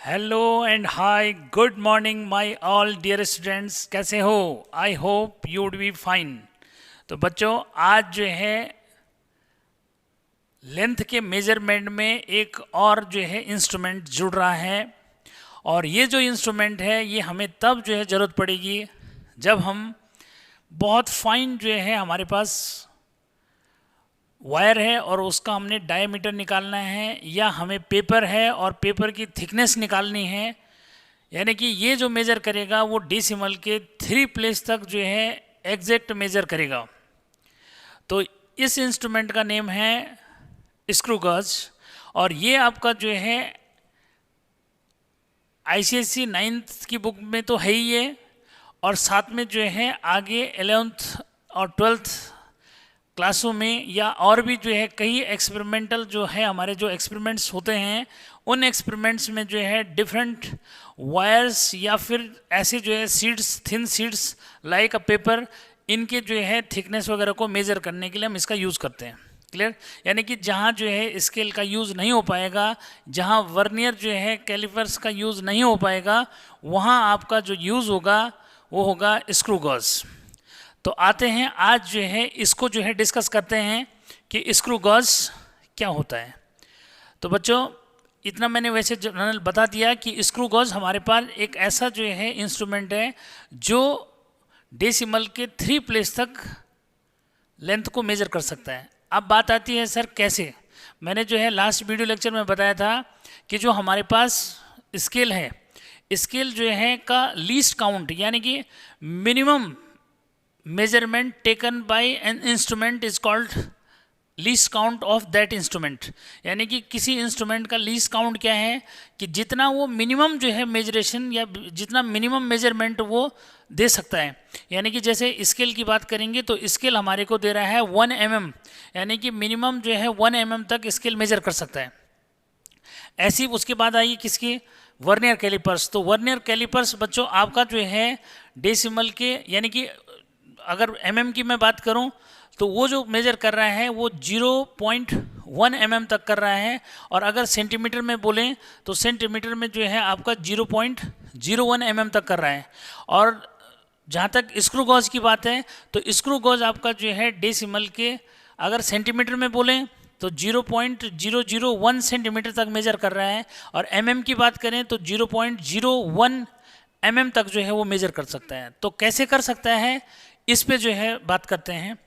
Hello and hi good morning my all dear students, कैसे हो? I hope you would be fine. तो बच्चों, आज जो है लेंथ के मेजरमेंट में एक और जो है इंस्ट्रूमेंट जुड़ रहा है। और ये जो इंस्ट्रूमेंट है ये हमें तब जो है ज़रूरत पड़ेगी जब हम बहुत फाइन जो है हमारे पास वायर है और उसका हमने डायमीटर निकालना है, या हमें पेपर है और पेपर की थिकनेस निकालनी है। यानी कि ये जो मेज़र करेगा वो डेसिमल के 3 प्लेस तक जो है एग्जैक्ट मेज़र करेगा। तो इस इंस्ट्रूमेंट का नेम है स्क्रू गज, और ये आपका जो है आईसीएसई 9th की बुक में तो है ही ये, और साथ में जो है आगे 11th और 12th क्लासों में या और भी जो है कई एक्सपेरिमेंटल जो है हमारे जो एक्सपेरिमेंट्स होते हैं उन एक्सपेरिमेंट्स में जो है डिफरेंट वायर्स या फिर ऐसे जो है seeds, thin seeds like a paper, इनके जो है थिकनेस वगैरह को मेज़र करने के लिए हम इसका यूज़ करते हैं। क्लियर? यानी कि जहाँ जो है स्केल का यूज़ नहीं हो पाएगा, जहाँ वर्नियर जो है कैलिपर्स का यूज़ नहीं हो पाएगा, वहाँ आपका जो यूज़ होगा वो होगा स्क्रू गॉज। तो आते हैं आज जो है इसको जो है डिस्कस करते हैं कि स्क्रू गॉज क्या होता है। तो बच्चों, इतना मैंने वैसे जनरल बता दिया कि स्क्रू गॉज हमारे पास एक ऐसा जो है इंस्ट्रूमेंट है जो डेसिमल के 3 प्लेस तक लेंथ को मेज़र कर सकता है। अब बात आती है सर कैसे। मैंने जो है लास्ट वीडियो लेक्चर में बताया था कि जो हमारे पास स्केल है, स्केल जो है का लीस्ट काउंट यानी कि minimum measurement taken by an instrument is called least count of that instrument। यानी कि किसी इंस्ट्रूमेंट का लीस्ट काउंट क्या है कि जितना वो मिनिमम जो है मेजरेशन या जितना मिनिमम मेजरमेंट वो दे सकता है। यानी कि जैसे स्केल की बात करेंगे तो स्केल हमारे को दे रहा है 1 mm, यानी कि मिनिमम जो है 1 mm तक स्केल मेजर कर सकता है। ऐसी उसके बाद आई किसकी? Vernier callipers. तो वर्नियर कैलिपर्स बच्चों आपका जो है डेसिमल के यानी कि अगर mm की मैं बात करूं तो वो जो मेज़र कर रहा है वो 0.1 mm तक कर रहा है, और अगर सेंटीमीटर में बोलें तो सेंटीमीटर में जो है आपका 0.01 mm तक कर रहा है। और जहाँ तक स्क्रू गॉज की बात है तो स्क्रू गॉज आपका जो है डेसिमल के अगर सेंटीमीटर में बोलें तो 0.001 सेंटीमीटर तक मेज़र कर रहा है, और mm की बात करें तो 0.01 mm तक जो है वो मेज़र कर सकता है। तो कैसे कर सकता है इस पे जो है बात करते हैं।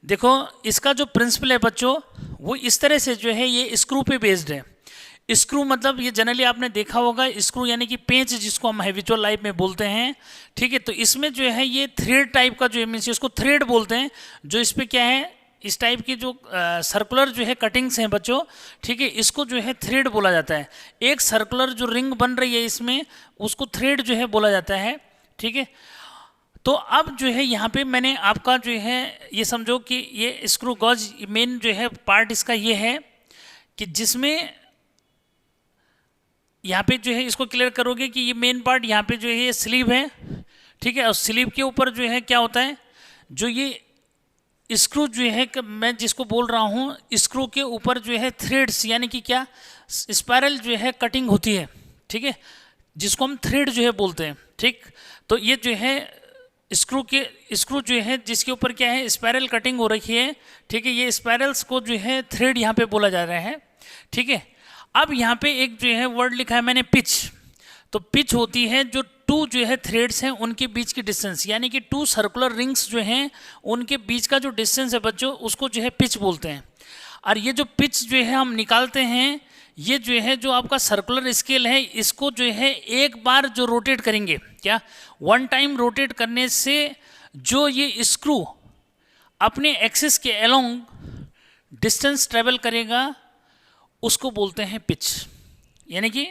देखो, इसका जो प्रिंसिपल है बच्चों वो इस तरह से जो है ये स्क्रू पे बेस्ड है। स्क्रू मतलब ये जनरली आपने देखा होगा, स्क्रू यानी कि पेंच जिसको हम हैबिचुअल लाइफ में बोलते हैं। ठीक है, तो इसमें जो है ये थ्रेड टाइप का जो है मीन्स इसको थ्रेड बोलते हैं। जो इस पर क्या है, इस टाइप की जो सर्कुलर जो है कटिंग्स हैं बच्चों, ठीक है, इसको जो है थ्रेड बोला जाता है। एक सर्कुलर जो रिंग बन रही है इसमें उसको थ्रेड जो है बोला जाता है। ठीक है, तो अब जो है यहाँ पे मैंने आपका जो है ये समझो कि ये स्क्रू गॉज मेन जो है पार्ट इसका ये है कि जिसमें यहाँ पे जो है इसको क्लियर करोगे कि ये मेन पार्ट यहाँ पे जो है ये स्लीव है। ठीक है, और स्लीव के ऊपर जो है क्या होता है, जो ये स्क्रू जो है मैं जिसको बोल रहा हूँ, स्क्रू के ऊपर जो है थ्रेड्स यानी कि क्या स्पायरल जो है कटिंग होती है। ठीक है, जिसको हम थ्रेड जो है बोलते हैं। ठीक, तो ये जो है स्क्रू जो है जिसके ऊपर क्या है स्पायरल कटिंग हो रखी है। ठीक है, ये स्पायरल्स को जो है थ्रेड यहाँ पे बोला जा रहा है। ठीक है, अब यहाँ पे एक जो है वर्ड लिखा है मैंने पिच। तो पिच होती है जो 2 जो है थ्रेड्स हैं उनके बीच की डिस्टेंस, यानी कि 2 सर्कुलर रिंग्स जो हैं उनके बीच का जो डिस्टेंस है बच्चों उसको जो है पिच बोलते हैं। और ये जो पिच जो है हम निकालते हैं, ये जो है जो आपका सर्कुलर स्केल है इसको जो है एक बार जो रोटेट करेंगे, क्या 1 टाइम रोटेट करने से जो ये स्क्रू अपने एक्सिस के अलोंग डिस्टेंस ट्रेवल करेगा उसको बोलते हैं पिच। यानी कि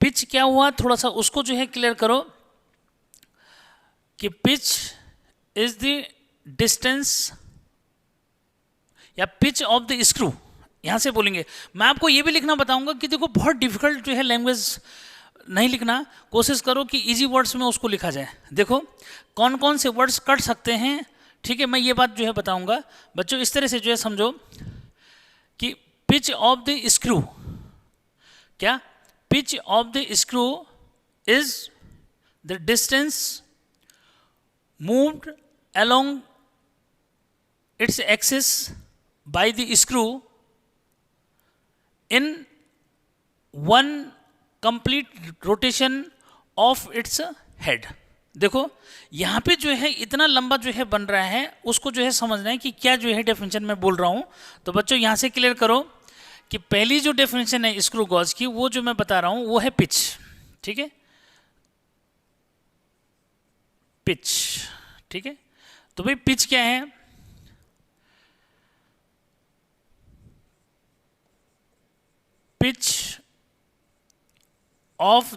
पिच क्या हुआ, थोड़ा सा उसको जो है क्लियर करो कि पिच इज द डिस्टेंस या पिच ऑफ द स्क्रू, यहाँ से बोलेंगे। मैं आपको ये भी लिखना बताऊंगा कि देखो बहुत डिफिकल्ट जो है लैंग्वेज नहीं लिखना, कोशिश करो कि इजी वर्ड्स में उसको लिखा जाए। देखो कौन कौन से वर्ड्स कट सकते हैं। ठीक है, मैं ये बात जो है बताऊंगा बच्चों। इस तरह से जो है समझो कि पिच ऑफ द स्क्रू, क्या pitch of the screw is the distance moved along its axis by the screw in one complete rotation of its head. देखो यहाँ पे जो है इतना लंबा जो है बन रहा है, उसको जो है समझना है कि क्या जो है डेफिनेशन मैं बोल रहा हूँ. तो बच्चों यहाँ से क्लियर करो कि पहली जो डेफिनेशन है स्क्रू गॉज की, वो जो मैं बता रहा हूँ वो है पिच. ठीक है, पिच. ठीक है, तो भाई पिच क्या है? पिच ऑफ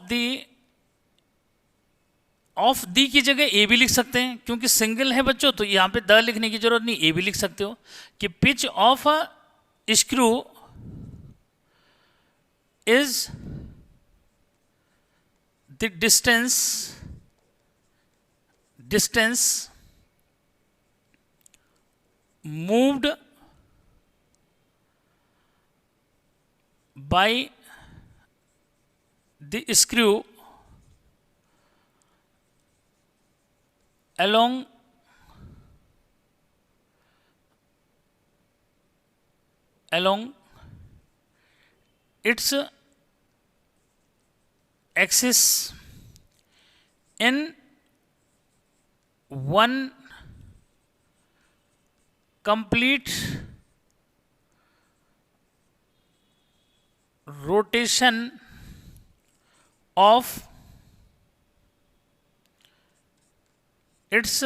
दी की जगह ए भी लिख सकते हैं, क्योंकि सिंगल है बच्चों, तो यहां पे द लिखने की जरूरत नहीं, ए भी लिख सकते हो कि pitch of a screw is the distance moved by the screw along its axis in one complete rotation of its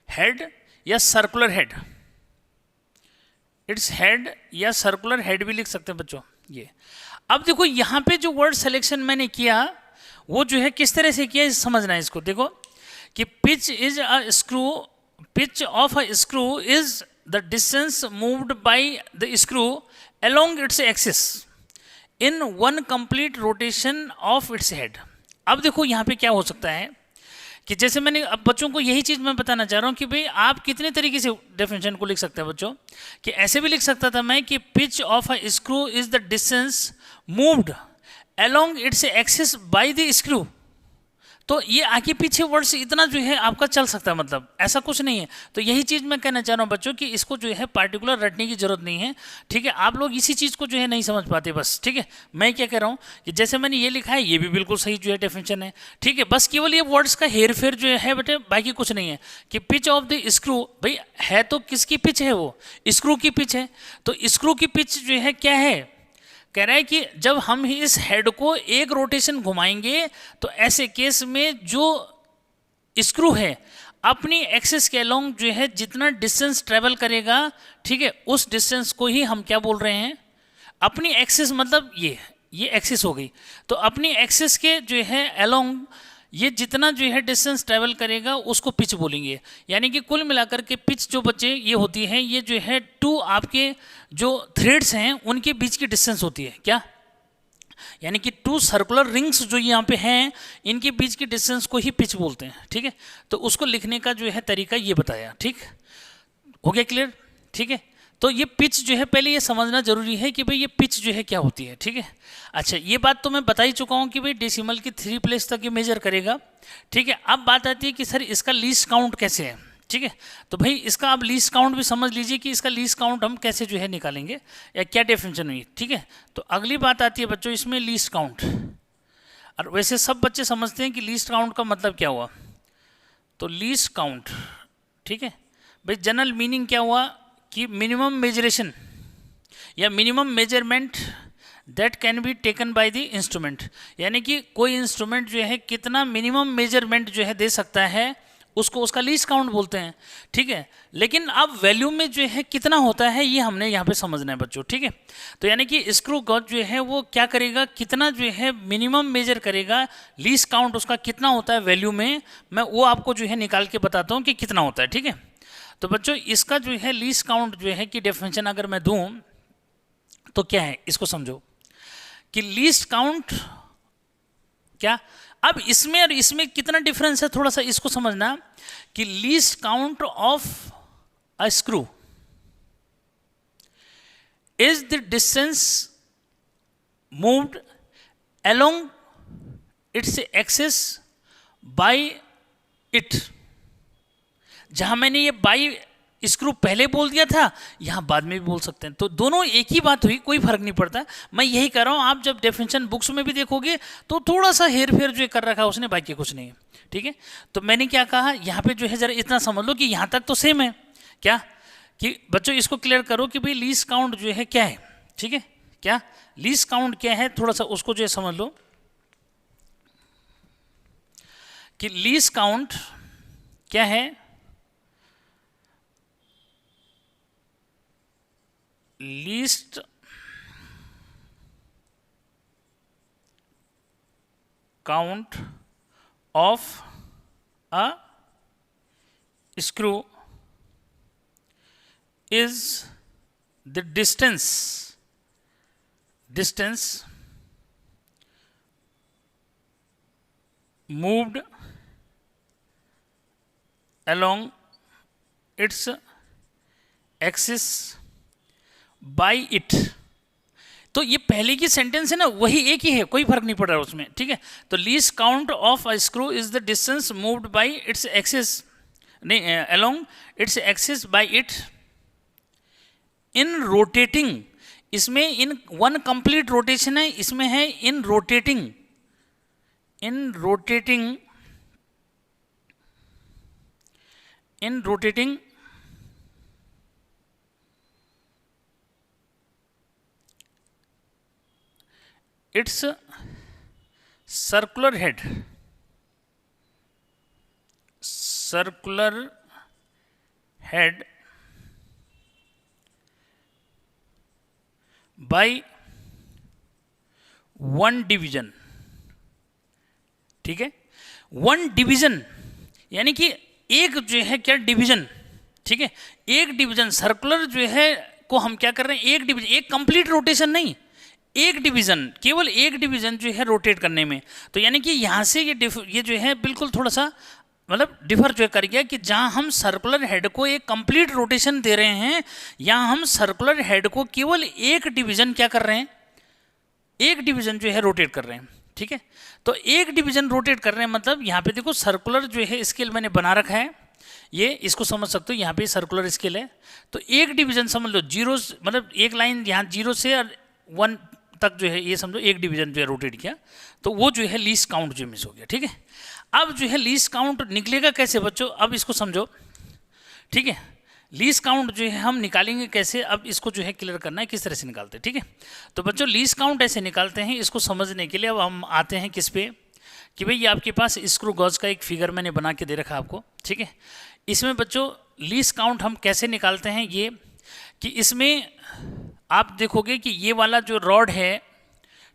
head या सर्कुलर हेड. इट्स हेड या सर्कुलर हेड भी लिख सकते हैं बच्चों. ये अब देखो यहाँ पे जो वर्ड सिलेक्शन मैंने किया वो जो है किस तरह से किया समझना है इसको. देखो कि pitch is a screw, pitch of a screw is the distance moved by the screw along its axis in one complete rotation of its head. अब देखो यहाँ पे क्या हो सकता है कि जैसे मैंने अब बच्चों को यही चीज़ मैं बताना चाह रहा हूँ कि भाई आप कितने तरीके से डेफिनेशन को लिख सकते हैं बच्चों. कि ऐसे भी लिख सकता था मैं कि pitch of a screw is the distance moved along its axis by the screw. तो ये आगे पीछे वर्ड्स इतना जो है आपका चल सकता है, मतलब ऐसा कुछ नहीं है. तो यही चीज़ मैं कहना चाह रहा हूँ बच्चों कि इसको जो है पार्टिकुलर रटने की जरूरत नहीं है. ठीक है, आप लोग इसी चीज़ को जो है नहीं समझ पाते बस. ठीक है, मैं क्या कह रहा हूँ कि जैसे मैंने ये लिखा है ये भी बिल्कुल सही जो है डेफिनेशन है. ठीक है, बस केवल ये वर्ड्स का हेर फेर जो है बेटे, बाकी कुछ नहीं है. कि पिच ऑफ द स्क्रू, भाई है तो किसकी पिच है? वो स्क्रू की पिच है. तो स्क्रू की पिच जो है क्या है? कह रहा है कि जब हम इस हेड को एक रोटेशन घुमाएंगे तो ऐसे केस में जो स्क्रू है अपनी एक्सिस के अलोंग जो है जितना डिस्टेंस ट्रेवल करेगा, ठीक है, उस डिस्टेंस को ही हम क्या बोल रहे हैं? अपनी एक्सिस, मतलब ये एक्सिस हो गई. तो अपनी एक्सिस के जो है अलोंग ये जितना जो है डिस्टेंस ट्रेवल करेगा उसको पिच बोलेंगे. यानी कि कुल मिलाकर के पिच जो बच्चे ये होती है, ये जो है टू आपके जो थ्रेड्स हैं उनके बीच की डिस्टेंस होती है. क्या? यानी कि टू सर्कुलर रिंग्स जो यहाँ पे हैं इनके बीच की डिस्टेंस को ही पिच बोलते हैं. ठीक है, तो उसको लिखने का जो है तरीका ये बताया. ठीक हो गया क्लियर? ठीक है, तो ये पिच जो है पहले ये समझना जरूरी है कि भाई ये पिच जो है क्या होती है. ठीक है, अच्छा ये बात तो मैं बता ही चुका हूँ कि भाई डेसिमल की 3 प्लेस तक ये मेजर करेगा. ठीक है, अब बात आती है कि सर इसका लीस्ट काउंट कैसे है. ठीक है, तो भाई इसका आप लीस्ट काउंट भी समझ लीजिए कि इसका लीस्ट काउंट हम कैसे जो है निकालेंगे या क्या डेफिनेशन हुई. ठीक है, तो अगली बात आती है बच्चों इसमें लीस्ट काउंट. और वैसे सब बच्चे समझते हैं कि लीस्ट काउंट का मतलब क्या हुआ. तो लीस्ट काउंट, ठीक है भाई, जनरल मीनिंग क्या हुआ कि मिनिमम मेजरेशन या minimum measurement that can be taken by the instrument. यानी कि कोई इंस्ट्रूमेंट जो है कितना मिनिमम मेजरमेंट जो है दे सकता है उसको उसका लीस्ट काउंट बोलते हैं. ठीक है, लेकिन अब वैल्यू में जो है कितना होता है ये हमने यहाँ पे समझना है बच्चों. ठीक है, तो यानी कि स्क्रू गॉज जो है वो क्या करेगा, कितना जो है मिनिमम मेजर करेगा, लीस्ट काउंट उसका कितना होता है वैल्यू में, मैं वो आपको जो है निकाल के बताता हूँ कि कितना होता है. ठीक है, तो बच्चों इसका जो है लीस्ट काउंट जो है कि डेफिनेशन अगर मैं दूं तो क्या है इसको समझो कि लीस्ट काउंट क्या. अब इसमें और इसमें कितना डिफरेंस है थोड़ा सा इसको समझना कि least count of a screw is the distance moved along its axis by it। जहां मैंने ये बाई स्क्रू पहले बोल दिया था, यहां बाद में भी बोल सकते हैं, तो दोनों एक ही बात हुई, कोई फर्क नहीं पड़ता। मैं यही कर रहा हूं, आप जब डेफिनेशन बुक्स में भी देखोगे तो थोड़ा सा हेर फेर जो कर रखा है उसने, बाकी कुछ नहीं है, ठीक है। तो मैंने क्या कहा यहाँ पे जो है, जरा इतना समझ लो कि यहां तक तो सेम है क्या, कि बच्चों इसको क्लियर करो कि भाई लीस्ट काउंट जो है क्या है, ठीक है। क्या लीस्ट काउंट क्या है, थोड़ा सा उसको जो है समझ लो कि लीस्ट काउंट क्या है। Least count of a screw is the distance moved along its axis by it। तो ये पहले की सेंटेंस है ना, वही एक ही है, कोई फर्क नहीं पड़ रहा उसमें, ठीक है। तो least count of a screw is the distance moved by its axis, नहीं along its axis by it in rotating. इसमें इन वन कंप्लीट रोटेशन है, इसमें है in rotating its circular head by one division, ठीक है। One division यानी कि एक जो है क्या डिवीजन, ठीक है। एक डिवीजन सर्कुलर जो है को हम क्या कर रहे हैं, एक डिवीजन, एक कंप्लीट रोटेशन नहीं, एक डिवीजन, केवल एक डिवीजन जो है रोटेट करने में। तो यानी कि यहां से ये जो है बिल्कुल थोड़ा सा मतलब डिफर जो कर गया, कि जहां हम सर्कुलर हेड को एक कंप्लीट रोटेशन दे रहे हैं, यहां हम सर्कुलर हेड को केवल एक डिवीजन क्या कर रहे हैं, एक डिवीजन जो है रोटेट कर रहे हैं, ठीक है। तो एक डिवीजन रोटेट कर रहे हैं, मतलब यहाँ पे देखो सर्कुलर जो है स्केल मैंने बना रखा है, ये इसको समझ सकते हो, यहाँ पे सर्कुलर स्केल है। तो एक डिवीजन समझ लो, जीरो मतलब एक लाइन यहाँ जीरो से और 1 तक जो है, ये समझो एक डिवीजन जो है रोटेट किया, तो वो जो है लीस्ट काउंट जो मिस हो गया, ठीक है। अब जो है लीस्ट काउंट निकलेगा कैसे बच्चों, अब इसको समझो, ठीक है। लीस्ट काउंट जो है हम निकालेंगे कैसे, अब इसको जो है क्लियर करना है किस तरह से निकालते हैं, ठीक है। तो बच्चों लीस्ट काउंट ऐसे निकालते हैं, इसको समझने के लिए अब हम आते हैं किस पे, कि भाई ये आपके पास स्क्रू गॉज का एक फिगर मैंने बना के दे रखा आपको, ठीक है। इसमें बच्चों लीस्ट काउंट हम कैसे निकालते हैं, ये कि इसमें आप देखोगे कि ये वाला जो रॉड है,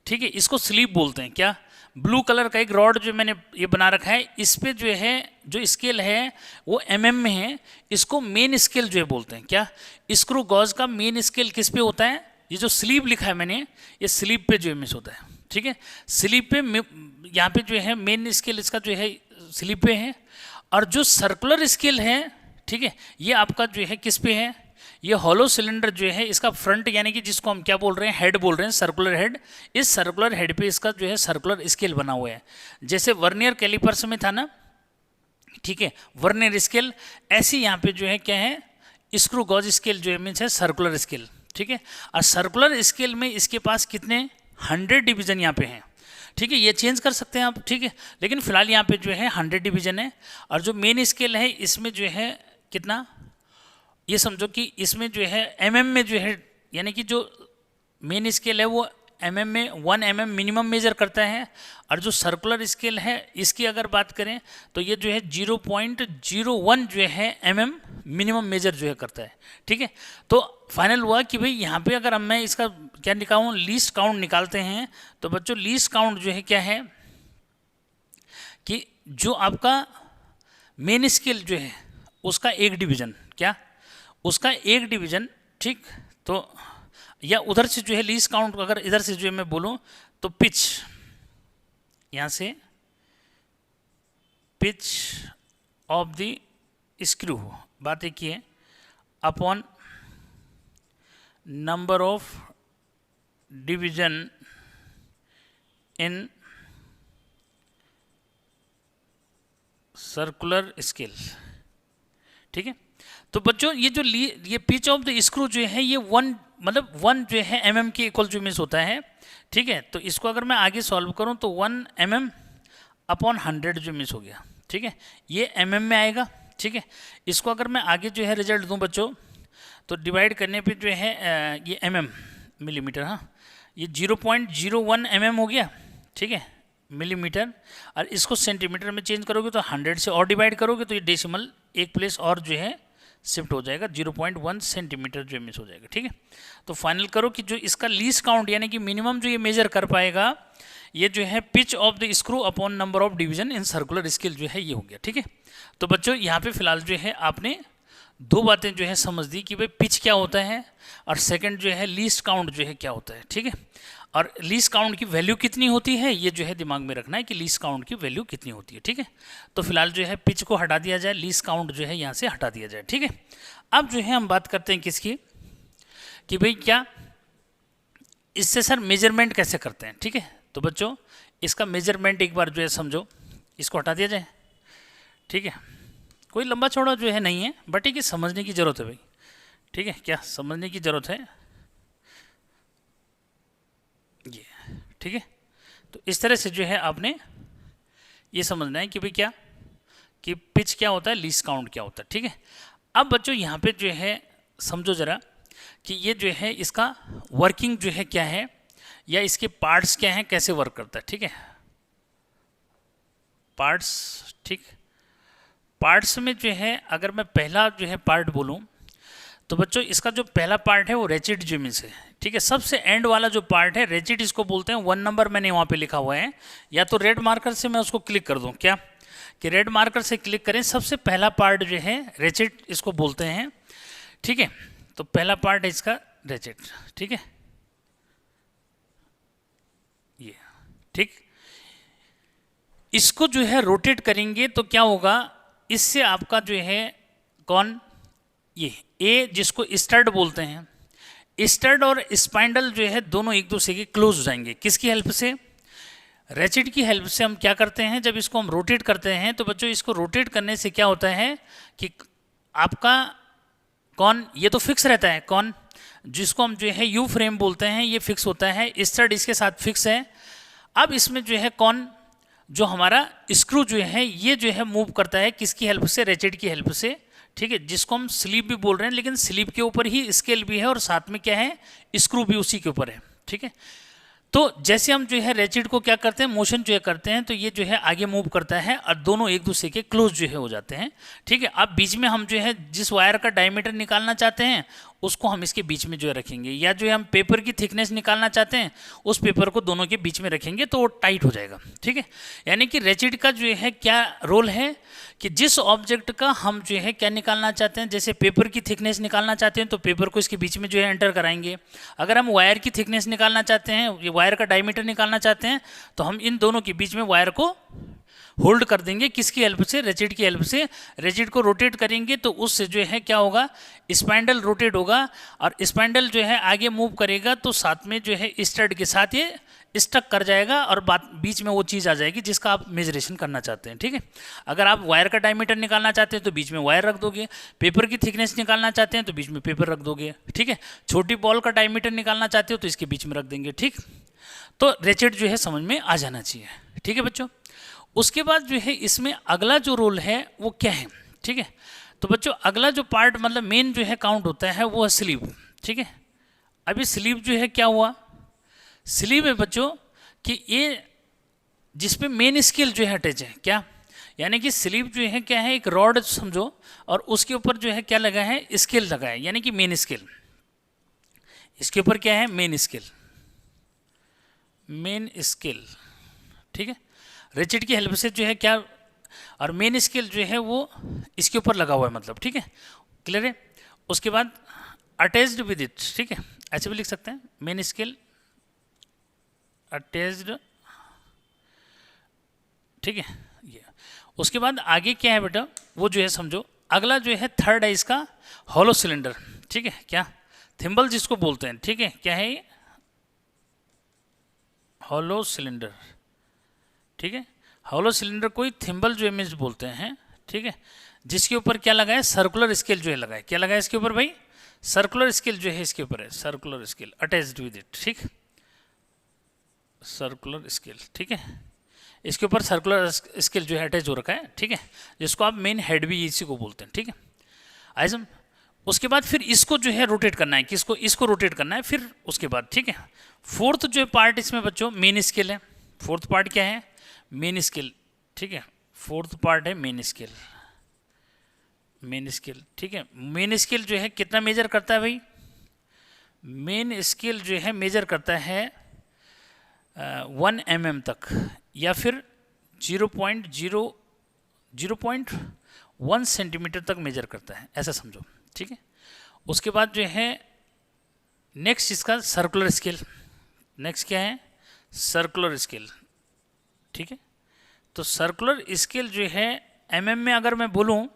ठीक है, इसको स्लीप बोलते हैं। क्या, ब्लू कलर का एक रॉड जो मैंने ये बना रखा है, इस पे जो है जो स्केल है वो mm में है, इसको मेन स्केल जो है बोलते हैं। क्या, स्क्रू गॉज का मेन स्केल किस पे होता है, ये जो स्लीप लिखा है मैंने, ये स्लीप पे जो है मिस होता है, ठीक है। स्लीप पे यहाँ पे जो है मेन स्केल इसका जो है स्लीप पे है, और जो सर्कुलर स्केल है, ठीक है, ये आपका जो है किस पे है, ये हॉलो सिलेंडर जो है इसका फ्रंट, यानी कि जिसको हम क्या बोल रहे हैं, हेड बोल रहे हैं, सर्कुलर हेड। इस सर्कुलर हेड पे इसका जो है सर्कुलर स्केल बना हुआ है, जैसे वर्नियर कैलिपर्स में था ना, ठीक है, वर्नियर स्केल, ऐसे यहाँ पे जो है क्या है, स्क्रू गॉज स्केल जो है मीन्स है सर्कुलर स्केल, ठीक है। और सर्कुलर स्केल में इसके पास कितने 100 डिवीजन यहाँ पे हैं, ठीक है। ये चेंज कर सकते हैं आप, ठीक है, लेकिन फिलहाल यहाँ पे जो है 100 डिवीजन है। और जो मेन स्केल है इसमें जो है कितना, ये समझो कि इसमें जो है mm में जो है, यानी कि जो मेन स्केल है वो mm में 1 mm मिनिमम मेजर करता है, और जो सर्कुलर स्केल है इसकी अगर बात करें तो ये जो है 0.01 जो है mm मिनिमम मेजर जो है करता है, ठीक है। तो फाइनल हुआ कि भाई यहाँ पे अगर मैं इसका क्या निकालूँ, लीस्ट काउंट निकालते हैं, तो बच्चों लीस्ट काउंट जो है क्या है, कि जो आपका मेन स्केल जो है उसका एक डिवीजन, क्या उसका एक डिवीजन, ठीक। तो या उधर से जो है लीस्ट काउंट, अगर इधर से जो है मैं बोलूं तो पिच, यहां से पिच ऑफ द स्क्रू, बात एक ही है, upon number of division in circular scale. ठीक है, तो बच्चों ये पिच ऑफ द स्क्रू जो है ये 1 मतलब 1 जो है mm के इक्वल जो मिस होता है। ठीक है, तो इसको अगर मैं आगे सॉल्व करूं तो 1 mm अपॉन 100 जो मिस हो गया। ठीक है, ये mm में आएगा। ठीक है, इसको अगर मैं आगे जो है रिजल्ट दूं बच्चों तो डिवाइड करने पे जो है ये mm मिलीमीटर, हाँ ये 0.01 mm हो गया। ठीक है, मिलीमीटर, और इसको सेंटीमीटर में चेंज करोगे तो 100 से और डिवाइड करोगे तो ये डेसिमल एक प्लेस और जो है शिफ्ट हो जाएगा, 0.1 सेंटीमीटर जो मिस हो जाएगा। ठीक है, तो फाइनल करो कि जो इसका लीस्ट काउंट यानी कि मिनिमम जो ये मेजर कर पाएगा ये जो है pitch of the screw upon number of division in circular scale जो है ये हो गया। ठीक है, तो बच्चों यहाँ पे फिलहाल जो है आपने 2 बातें जो है समझ दी कि भाई पिच क्या होता है और सेकंड जो है लीस्ट काउंट जो है क्या होता है। ठीक है, और लीस्ट काउंट की वैल्यू कितनी होती है ये जो है दिमाग में रखना है कि लीस्ट काउंट की वैल्यू कितनी होती है। ठीक है, तो फिलहाल जो है पिच को हटा दिया जाए, लीस्ट काउंट जो है यहाँ से हटा दिया जाए। ठीक है, अब जो है हम बात करते हैं किसकी कि भाई क्या इससे सर मेजरमेंट कैसे करते हैं। ठीक है, तो बच्चों इसका मेजरमेंट एक बार जो है समझो, इसको हटा दिया जाए। ठीक है, कोई लंबा चौड़ा जो है नहीं है, बट ठीक है समझने की ज़रूरत है भाई। ठीक है, क्या समझने की ज़रूरत है ये। ठीक है, तो इस तरह से जो है आपने ये समझना है कि भाई क्या कि पिच क्या होता है, लीस्ट काउंट क्या होता है। ठीक है, अब बच्चों यहाँ पे जो है समझो ज़रा कि ये जो है इसका वर्किंग जो है क्या है या इसके पार्ट्स क्या हैं, कैसे वर्क करता है। ठीक है, पार्ट्स। ठीक, पार्ट्स में जो है अगर मैं पहला जो है पार्ट बोलूं तो बच्चों इसका जो पहला पार्ट है वो रेचिड जिमिस है। ठीक है, सबसे एंड वाला जो पार्ट है रेचिड इसको बोलते हैं। 1 नंबर मैंने वहाँ पे लिखा हुआ है, या तो रेड मार्कर से मैं उसको क्लिक कर दूं क्या कि रेड मार्कर से क्लिक करें, सबसे पहला पार्ट जो है रेचिड इसको बोलते हैं। ठीक है, तो पहला पार्ट है इसका रेचिड। ठीक है, ये ठीक, इसको जो है रोटेट करेंगे तो क्या होगा, इससे आपका जो है कौन ये ए जिसको स्टड बोलते हैं, स्टड और स्पाइंडल जो है दोनों एक दूसरे के क्लोज हो जाएंगे। किसकी हेल्प से, रेचिड की हेल्प से। हम क्या करते हैं जब इसको हम रोटेट करते हैं तो बच्चों इसको रोटेट करने से क्या होता है कि आपका कौन ये तो फिक्स रहता है, कौन जिसको हम जो है यू फ्रेम बोलते हैं ये फिक्स होता है, स्टड इसके साथ फिक्स है। अब इसमें जो है कौन जो हमारा स्क्रू जो है ये जो है मूव करता है किसकी हेल्प से, रेचिड की हेल्प से। ठीक है, जिसको हम स्लीप भी बोल रहे हैं, लेकिन स्लीप के ऊपर ही स्केल भी है और साथ में क्या है स्क्रू भी उसी के ऊपर है। ठीक है, तो जैसे हम जो है रेचिड को क्या करते हैं मोशन जो है करते हैं तो ये जो है आगे मूव करता है और दोनों एक दूसरे के क्लोज जो है हो जाते हैं। ठीक है, अब बीच में हम जो है जिस वायर का डायमीटर निकालना चाहते हैं उसको हम इसके बीच में जो है रखेंगे, या जो है हम पेपर की थिकनेस निकालना चाहते हैं उस पेपर को दोनों के बीच में रखेंगे तो वो टाइट हो जाएगा। ठीक है, यानी कि रेचिड का जो है क्या रोल है कि जिस ऑब्जेक्ट का हम जो है क्या निकालना चाहते हैं, जैसे पेपर की थिकनेस निकालना चाहते हैं तो पेपर को इसके बीच में जो है एंटर कराएंगे। अगर हम वायर की थिकनेस निकालना चाहते हैं, ये वायर का डायमीटर निकालना चाहते हैं तो हम इन दोनों के बीच में वायर को होल्ड कर देंगे। किसकी हेल्प से, रेचिड की हेल्प से। रेचिड को रोटेट करेंगे तो उससे जो है क्या होगा, स्पाइंडल रोटेट होगा और स्पाइंडल जो है आगे मूव करेगा तो साथ में जो है स्टड के साथ ये स्टक कर जाएगा और बात बीच में वो चीज़ आ जाएगी जिसका आप मेजरेशन करना चाहते हैं। ठीक है, अगर आप वायर का डायमीटर निकालना चाहते हैं तो बीच में वायर रख दोगे, पेपर की थिकनेस निकालना चाहते हैं तो बीच में पेपर रख दोगे। ठीक है, छोटी बॉल का डायमीटर निकालना चाहते हो तो इसके बीच में रख देंगे। ठीक, तो रेचिड जो है समझ में आ जाना चाहिए। ठीक है बच्चों, उसके बाद जो है इसमें अगला जो रोल है वो क्या है। ठीक है, तो बच्चों अगला जो पार्ट मतलब मेन जो है काउंट होता है वो है स्लीव। ठीक है, अभी स्लीव जो है क्या हुआ, स्लीव है बच्चों कि ये जिसपे मेन स्केल जो है अटैच है क्या, यानी कि स्लीव जो है क्या है एक रॉड समझो और उसके ऊपर जो है क्या लगा है स्केल लगा है, यानी कि मेन स्केल। इसके ऊपर क्या है मेन स्केल, मेन स्केल। ठीक है, रेचिड की हेल्प से जो है क्या, और मेन स्केल जो है वो इसके ऊपर लगा हुआ है मतलब। ठीक है, क्लियर है। उसके बाद अटैच्ड विद इट। ठीक है, ऐसे भी लिख सकते हैं मेन स्केल अटैच्ड। ठीक है, ये उसके बाद आगे क्या है बेटा वो जो है समझो अगला जो है थर्ड है इसका हॉलो सिलेंडर। ठीक है, क्या थिम्बल जिसको बोलते हैं। ठीक है, क्या है ये हॉलो सिलेंडर, ठीक है। हॉलो सिलेंडर कोई थिम्बल जो इमेज बोलते हैं, ठीक है, जिसके ऊपर क्या लगा है, सर्कुलर स्केल जो है लगा है। क्या लगा है इसके ऊपर भाई, सर्कुलर स्केल जो है इसके ऊपर है, circular scale attached with it, ठीक, सर्कुलर स्केल, ठीक है, इसके ऊपर सर्कुलर स्केल जो है अटैच हो रखा है, ठीक है, जिसको आप मेन हेड भी इसी को बोलते हैं, ठीक है। आइजम उसके बाद फिर इसको जो है रोटेट करना है, किसको, इसको रोटेट करना है फिर उसके बाद, ठीक है। फोर्थ जो पार्ट इसमें बच्चों मेन स्केल है। फोर्थ पार्ट क्या है, मेन स्केल, ठीक है, फोर्थ पार्ट है मेन स्केल, मेन स्केल, ठीक है। मेन स्केल जो है कितना मेजर करता है भाई, मेन स्केल जो है मेजर करता है 1 mm तक, या फिर 0.1 सेंटीमीटर तक मेजर करता है, ऐसा समझो, ठीक है। उसके बाद जो है नेक्स्ट इसका सर्कुलर स्केल, नेक्स्ट क्या है, सर्कुलर स्केल, ठीक है। तो सर्कुलर स्केल जो है mm में अगर मैं बोलूं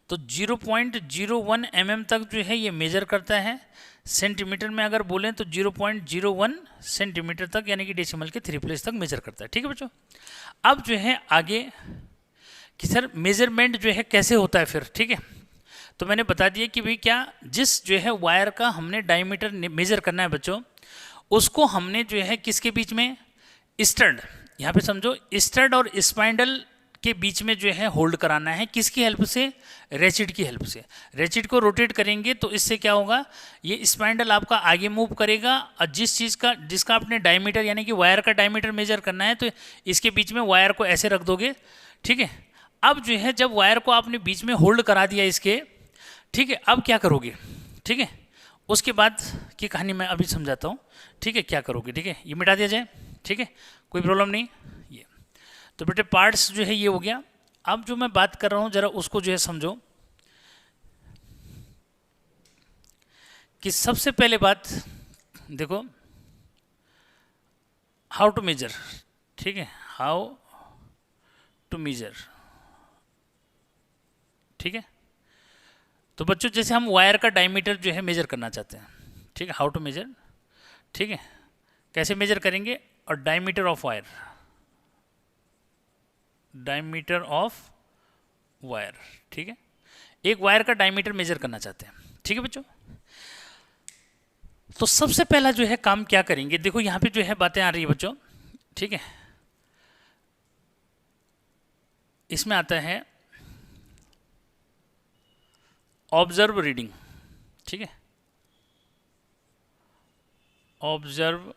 तो 0.01 mm तक जो है ये मेजर करता है। सेंटीमीटर में अगर बोलें तो 0.01 सेंटीमीटर तक, यानी कि डेसिमल के 3 प्लेस तक मेजर करता है, ठीक है बच्चों। अब जो है आगे कि सर मेजरमेंट जो है कैसे होता है फिर, ठीक है। तो मैंने बता दिया कि भाई क्या, जिस जो है वायर का हमने डायमीटर मेजर करना है बच्चों, उसको हमने जो है किसके बीच में, स्टड, यहाँ पे समझो स्टड और स्पाइंडल के बीच में जो है होल्ड कराना है, किसकी हेल्प से, रेचिड की हेल्प से। रेचिड को रोटेट करेंगे तो इससे क्या होगा, ये स्पाइंडल आपका आगे मूव करेगा, और जिस चीज़ का, जिसका आपने डायमीटर यानी कि वायर का डायमीटर मेजर करना है, तो इसके बीच में वायर को ऐसे रख दोगे, ठीक है। अब जो है जब वायर को आपने बीच में होल्ड करा दिया इसके, ठीक है, अब क्या करोगे, ठीक है, उसके बाद की कहानी मैं अभी समझाता हूँ, ठीक है, क्या करोगे, ठीक है, ये मिटा दिया जाए, ठीक है, कोई प्रॉब्लम नहीं। ये तो बेटे पार्ट्स जो है ये हो गया। अब जो मैं बात कर रहा हूँ जरा उसको जो है समझो, कि सबसे पहले बात देखो, हाउ टू मेजर, ठीक है, हाउ टू मेजर, ठीक है। तो बच्चों जैसे हम वायर का डायमीटर जो है मेजर करना चाहते हैं, ठीक है, हाउ टू मेजर, ठीक है, कैसे मेजर करेंगे, और diameter of wire, diameter of wire, ठीक है, एक वायर का डायमीटर मेजर करना चाहते हैं, ठीक है बच्चों। तो सबसे पहला जो है काम क्या करेंगे, देखो यहां पे जो है बातें आ रही है बच्चों, ठीक है, इसमें आता है ऑब्जर्व रीडिंग, ठीक है, ऑब्जर्व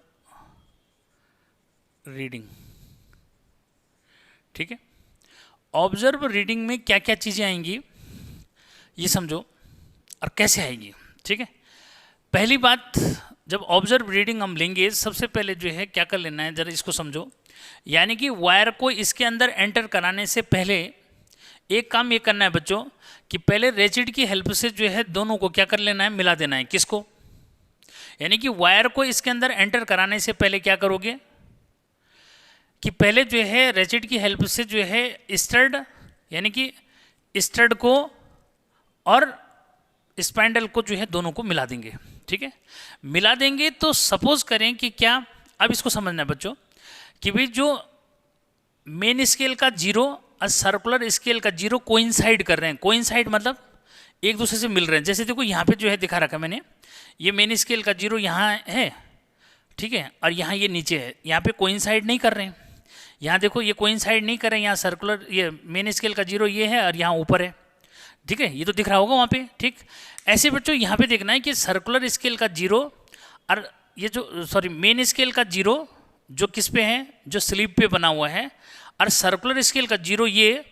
रीडिंग, ठीक है। ऑब्जर्व रीडिंग में क्या क्या चीज़ें आएंगी ये समझो, और कैसे आएगी, ठीक है। पहली बात, जब ऑब्जर्व रीडिंग हम लेंगे, सबसे पहले जो है क्या कर लेना है, जरा इसको समझो, यानी कि वायर को इसके अंदर एंटर कराने से पहले एक काम ये करना है बच्चों, कि पहले रेचिड की हेल्प से जो है दोनों को क्या कर लेना है, मिला देना है, किसको, यानी कि वायर को इसके अंदर एंटर कराने से पहले क्या करोगे, कि पहले जो है रेचिड की हेल्प से जो है स्टड, यानी कि स्टड को और स्पाइंडल को जो है दोनों को मिला देंगे, ठीक है। मिला देंगे तो सपोज करें कि क्या, अब इसको समझना है बच्चों, कि भाई जो मेन स्केल का 0 और सर्कुलर स्केल का 0 कोइंसाइड कर रहे हैं, कोइंसाइड मतलब एक दूसरे से मिल रहे हैं। जैसे देखो यहाँ पे जो है दिखा रखा मैंने, ये मेन स्केल का 0 यहाँ है, ठीक है, और यहाँ ये नीचे है, यहाँ पे कोइंसाइड नहीं कर रहे हैं। यहाँ देखो ये कोइंसाइड नहीं कर रहे हैं, यहाँ सर्कुलर, ये मेन स्केल का 0 ये है और यहाँ ऊपर है, ठीक है, ये तो दिख रहा होगा वहाँ पे, ठीक। ऐसे बच्चों यहाँ पे देखना है कि सर्कुलर स्केल का 0 और ये जो सॉरी मेन स्केल का 0 जो किस पे है, जो स्लीव पे बना हुआ है, और सर्कुलर स्केल का 0 ये,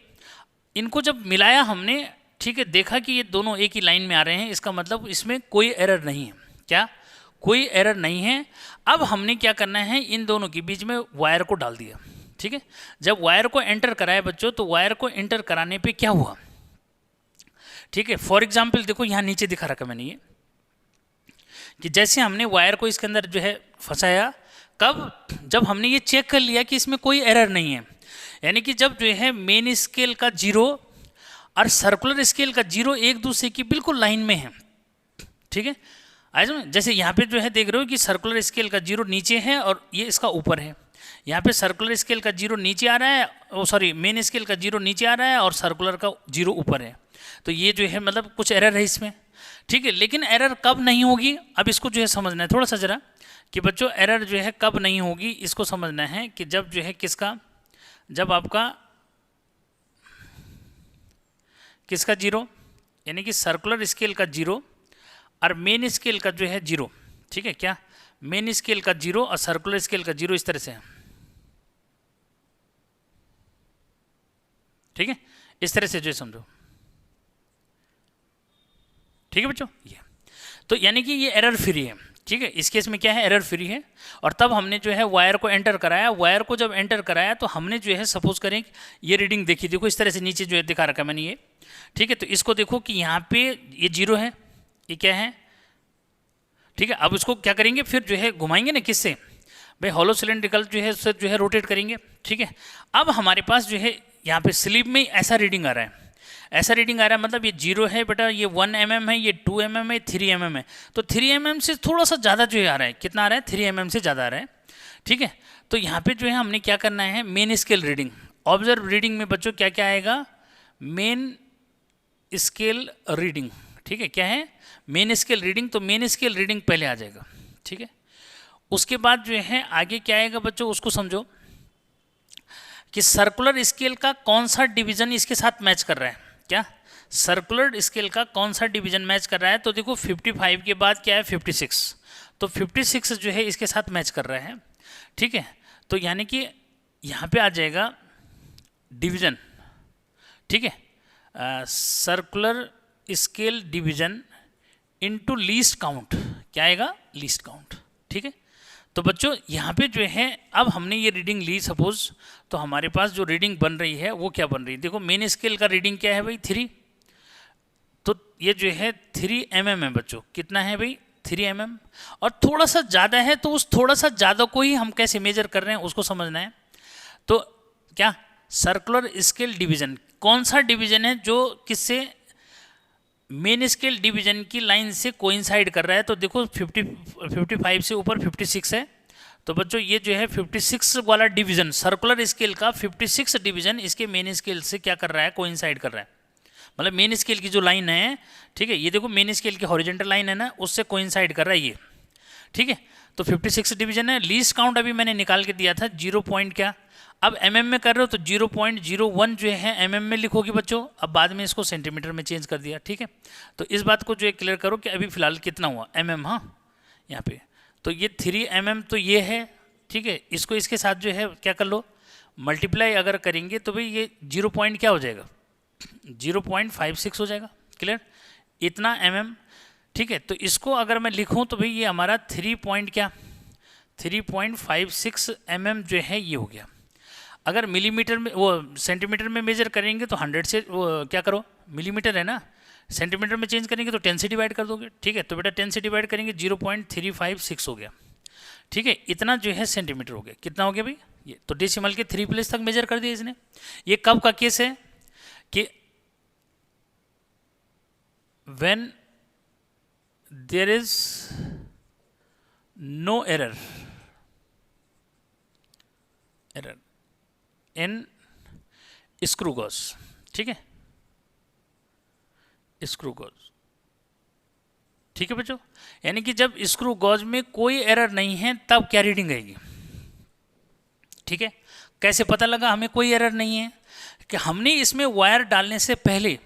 इनको जब मिलाया हमने, ठीक है, देखा कि ये दोनों एक ही लाइन में आ रहे हैं, इसका मतलब इसमें कोई एरर नहीं है, क्या, कोई एरर नहीं है। अब हमने क्या करना है, इन दोनों के बीच में वायर को डाल दिया, ठीक है। जब वायर को एंटर कराया बच्चों, तो वायर को एंटर कराने पे क्या हुआ, ठीक है, फॉर एग्जाम्पल देखो यहाँ नीचे दिखा रखा मैंने ये, कि जैसे हमने वायर को इसके अंदर जो है फंसाया, कब, जब हमने ये चेक कर लिया कि इसमें कोई एरर नहीं है, यानी कि जब जो है मेन स्केल का 0 और सर्कुलर स्केल का 0 एक दूसरे की बिल्कुल लाइन में है, ठीक है, आज में जैसे यहाँ पे जो है देख रहे हो कि सर्कुलर स्केल का जीरो नीचे है और ये इसका ऊपर है। यहाँ पे सर्कुलर स्केल का जीरो नीचे आ रहा है, ओ सॉरी मेन स्केल का जीरो नीचे आ रहा है और सर्कुलर का जीरो ऊपर है। तो ये जो है मतलब कुछ एरर है इसमें, ठीक है। लेकिन एरर कब नहीं होगी, अब इसको जो है समझना है थोड़ा सा जरा कि बच्चों एरर जो है कब नहीं होगी, इसको समझना है कि जब जो है किसका, जब आपका किसका जीरो, यानी कि सर्कुलर स्केल का जीरो और मेन स्केल का जो है जीरो, ठीक है क्या, मेन स्केल का जीरो और सर्कुलर स्केल का जीरो इस तरह से है, ठीक है, इस तरह से जो है समझो, ठीक है बच्चों। ये तो यानी कि ये एरर फ्री है, ठीक है। इस केस में क्या है, एरर फ्री है। और तब हमने जो है वायर को एंटर कराया, वायर को जब एंटर कराया तो हमने जो है सपोज करें ये रीडिंग देखी, देखो इस तरह से नीचे जो है दिखा रखा है मैंने ये, ठीक है। तो इसको देखो कि यहाँ पे ये जीरो है, ये क्या है, ठीक है। अब इसको क्या करेंगे, फिर जो है घुमाएंगे ना, किससे भाई, हॉलो सिलेंड्रिकल जो है उससे जो है रोटेट करेंगे, ठीक है। अब हमारे पास जो है यहाँ पे स्लीव में ऐसा रीडिंग आ रहा है, ऐसा रीडिंग आ रहा है, मतलब ये जीरो है बेटा, ये 1 mm है, ये 2 mm है, 3 mm है। तो 3 mm से थोड़ा सा ज़्यादा जो है आ रहा है, कितना आ रहा है, 3 mm से ज़्यादा आ रहा है, ठीक है। तो यहाँ पे जो है हमने क्या करना है, main scale reading, observe reading में बच्चों क्या क्या आएगा, मेन स्केल रीडिंग, ठीक है, क्या है, मेन स्केल रीडिंग। तो मेन स्केल रीडिंग पहले आ जाएगा, ठीक है। उसके बाद जो है आगे क्या आएगा बच्चों, उसको समझो कि सर्कुलर स्केल का कौन सा डिवीजन इसके साथ मैच कर रहा है, क्या सर्कुलर स्केल का कौन सा डिवीजन मैच कर रहा है। तो देखो 55 के बाद क्या है 56, तो 56 जो है इसके साथ मैच कर रहा है, ठीक है। तो यानी कि यहाँ पे आ जाएगा डिवीजन, ठीक है, circular scale division into least count, क्या आएगा, लीस्ट काउंट, ठीक है। तो बच्चों यहाँ पे जो है अब हमने ये रीडिंग ली सपोज, तो हमारे पास जो रीडिंग बन रही है वो क्या बन रही है, देखो मेन स्केल का रीडिंग क्या है भाई 3, तो ये जो है 3 mm है बच्चों, कितना है भाई 3 mm, और थोड़ा सा ज़्यादा है तो उस थोड़ा सा ज़्यादा को ही हम कैसे मेजर कर रहे हैं उसको समझना है। तो क्या सर्कुलर स्केल डिवीजन, कौन सा डिवीजन है जो किससे, मेन स्केल डिवीजन की लाइन से कोइंसाइड कर रहा है। तो देखो 55 से ऊपर 56 है, तो बच्चों ये जो है 56 वाला डिवीजन, सर्कुलर स्केल का 56 डिवीजन इसके मेन स्केल से क्या कर रहा है, कोइंसाइड कर रहा है, मतलब मेन स्केल की जो लाइन है, ठीक है, ये देखो मेन स्केल की हॉरिजॉन्टल लाइन है ना, उससे कोइंसाइड कर रहा है ये, ठीक है। तो 56 डिवीजन है। लीस्ट काउंट अभी मैंने निकाल के दिया था 0 पॉइंट क्या, अब mm में कर रहे हो तो 0.01 जो है mm में लिखोगे बच्चों, अब बाद में इसको सेंटीमीटर में चेंज कर दिया, ठीक है। तो इस बात को जो है क्लियर करो कि अभी फिलहाल कितना हुआ mm, हाँ यहाँ पे, तो ये 3 mm तो ये है, ठीक है। इसको इसके साथ जो है क्या कर लो, मल्टीप्लाई अगर करेंगे तो भाई ये 0 पॉइंट क्या हो जाएगा, 0.56 हो जाएगा, क्लियर, इतना mm, ठीक है। तो इसको अगर मैं लिखूं तो भाई ये हमारा 3 पॉइंट क्या, 3.56 mm जो है ये हो गया। अगर मिलीमीटर में वो सेंटीमीटर में मेजर करेंगे तो 100 से वो क्या करो, मिलीमीटर है ना, सेंटीमीटर में चेंज करेंगे तो 10 से डिवाइड कर दोगे, ठीक है। तो बेटा 10 से डिवाइड करेंगे 0.356 हो गया, ठीक है। इतना जो है सेंटीमीटर हो गया, कितना हो गया भाई ये, तो डेसिमल के 3 प्लेस तक मेजर कर दिया इसने। ये कब का केस है कि when there is no error in screw gauge, ठीक है, स्क्रू गॉज, ठीक है बच्चों। यानी कि जब स्क्रू गॉज में कोई एरर नहीं है तब क्या रीडिंग आएगी, ठीक है। कैसे पता लगा हमें कोई एरर नहीं है, कि हमने इसमें वायर डालने से पहले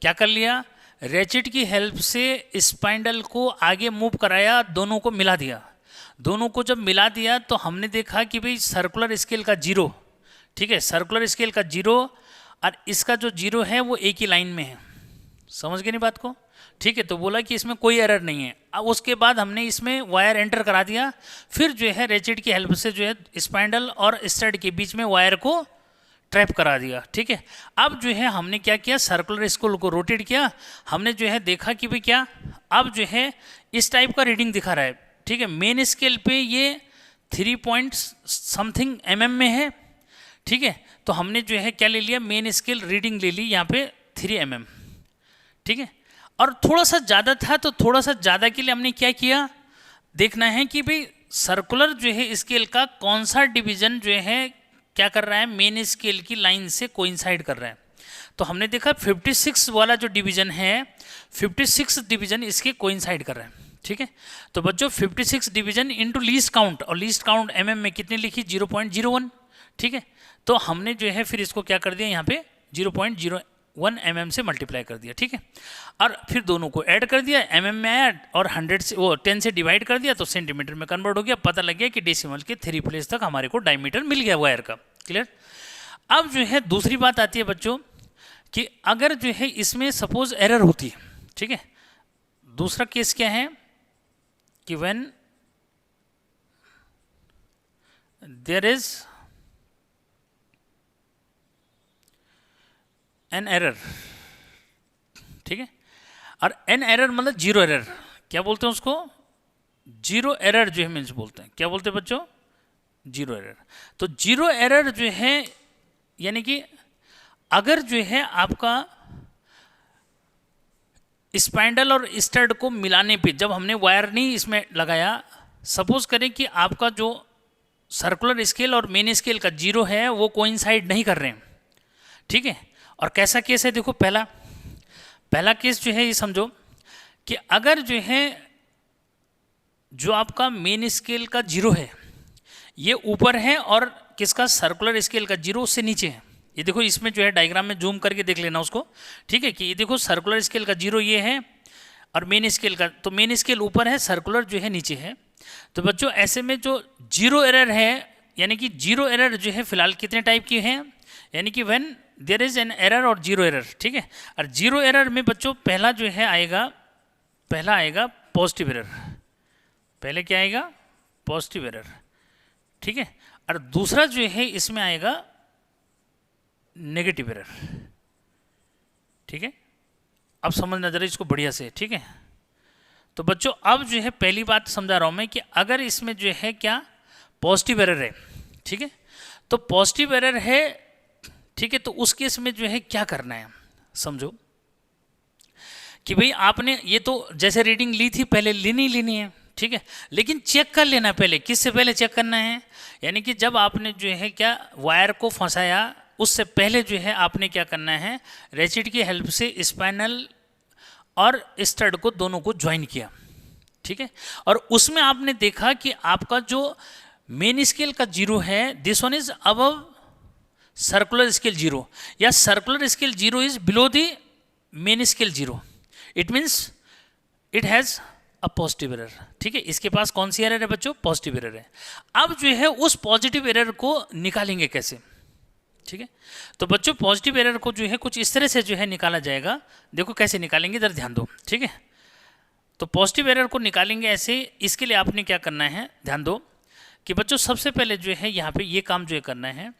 क्या कर लिया, रेचेट की हेल्प से स्पाइंडल को आगे मूव कराया, दोनों को मिला दिया, दोनों को जब मिला दिया तो हमने देखा कि भाई सर्कुलर स्केल का 0, ठीक है, सर्कुलर स्केल का 0 और इसका जो 0 है वो एक ही लाइन में है, समझ गए नहीं बात को, ठीक है। तो बोला कि इसमें कोई एरर नहीं है। अब उसके बाद हमने इसमें वायर एंटर करा दिया, फिर जो है रेचेट की हेल्प से जो है स्पाइंडल और स्टड के बीच में वायर को ट्रैप करा दिया, ठीक है। अब जो है हमने क्या किया, सर्कुलर स्केल को रोटेट किया, हमने जो है देखा कि भाई क्या, अब जो है इस टाइप का रीडिंग दिखा रहा है, ठीक है। मेन स्केल पे ये 3 पॉइंट समथिंग mm में है, ठीक है। तो हमने जो है क्या ले लिया, मेन स्केल रीडिंग ले ली यहाँ पे 3 mm, ठीक है। और थोड़ा सा ज़्यादा था, तो थोड़ा सा ज़्यादा के लिए हमने क्या किया, देखना है कि भाई सर्कुलर जो है स्केल का कौन सा डिवीजन जो है क्या कर रहा है, मेन स्केल की लाइन से कोइंसाइड कर रहा है। तो हमने देखा 56 वाला जो डिवीजन है, 56 डिवीजन इसके कोइंसाइड कर रहा है। ठीक है, तो बच्चों 56 डिवीजन इनटू लीस्ट काउंट, और लीस्ट काउंट एमएम में कितने लिखी, 0.01। ठीक है, तो हमने जो है फिर इसको क्या कर दिया, यहाँ पे 0.01 एमएम से मल्टीप्लाई कर दिया। ठीक है, और फिर दोनों को ऐड कर दिया, एमएम में आया और 100 से वो 10 से डिवाइड कर दिया तो सेंटीमीटर में कन्वर्ट हो गया। पता लग गया कि डेसिमल के 3 प्लेस तक हमारे को डायमीटर मिल गया वायर का। क्लियर। अब जो है दूसरी बात आती है बच्चों कि अगर जो है इसमें सपोज एरर होती है, ठीक है, दूसरा केस क्या है कि when there is an error, ठीक है, और एन एरर मतलब जीरो एरर, क्या बोलते हैं उसको, जीरो एरर जो है मीन्स बोलते हैं, क्या बोलते हैं बच्चों, जीरो एरर। तो जीरो एरर जो है यानी कि अगर जो है आपका स्पैंडल और स्टड को मिलाने पे, जब हमने वायर नहीं इसमें लगाया, सपोज करें कि आपका जो सर्कुलर स्केल और मेन स्केल का जीरो है वो कोइंसाइड नहीं कर रहे हैं। ठीक है, और कैसा केस है, देखो पहला केस जो है ये समझो कि अगर जो है जो आपका मेन स्केल का जीरो है ये ऊपर है और किसका, सर्कुलर स्केल का जीरो उससे नीचे है। ये देखो इसमें जो है डायग्राम में जूम करके देख लेना उसको। ठीक है, कि ये देखो सर्कुलर स्केल का जीरो ये है और मेन स्केल का, तो मेन स्केल ऊपर है, सर्कुलर जो है नीचे है। तो बच्चों ऐसे में जो जीरो एरर है, यानी कि जीरो एरर जो है फिलहाल कितने टाइप की है, यानी कि when there is an error और जीरो एरर। ठीक है, और जीरो एरर में बच्चों पहला जो है आएगा, पहला आएगा पॉजिटिव एरर, पहले क्या आएगा, पॉजिटिव एरर। ठीक है, और दूसरा जो है इसमें आएगा नेगेटिव एरर। ठीक है, अब समझना जरा इसको बढ़िया से। ठीक है, तो बच्चों अब जो है पहली बात समझा रहा हूं मैं कि अगर इसमें जो है क्या पॉजिटिव एरर है, ठीक है, तो पॉजिटिव एरर है, ठीक है, तो उस केस में जो है क्या करना है, समझो कि भाई आपने ये तो जैसे रीडिंग ली थी पहले लेनी है। ठीक है, लेकिन चेक कर लेना पहले, किससे पहले चेक करना है, यानी कि जब आपने जो है क्या वायर को फंसाया उससे पहले जो है आपने क्या करना है, रेचिड की हेल्प से स्पाइनल और स्टड को दोनों को ज्वाइन किया। ठीक है, और उसमें आपने देखा कि आपका जो मेन स्केल का जीरो है, this one is above circular scale zero, या circular scale zero is below the main scale zero, it means it has a positive error. ठीक है, इसके पास कौन सी एरर है बच्चों, पॉजिटिव एरर है। अब जो है उस पॉजिटिव एरर को निकालेंगे कैसे। ठीक है, तो बच्चों पॉजिटिव एरर को जो है कुछ इस तरह से जो है निकाला जाएगा, देखो कैसे निकालेंगे इधर ध्यान दो। ठीक है, तो पॉजिटिव एरर को निकालेंगे ऐसे, इसके लिए आपने क्या करना है, ध्यान दो कि बच्चों सबसे पहले जो है यहाँ पे ये काम जो है करना है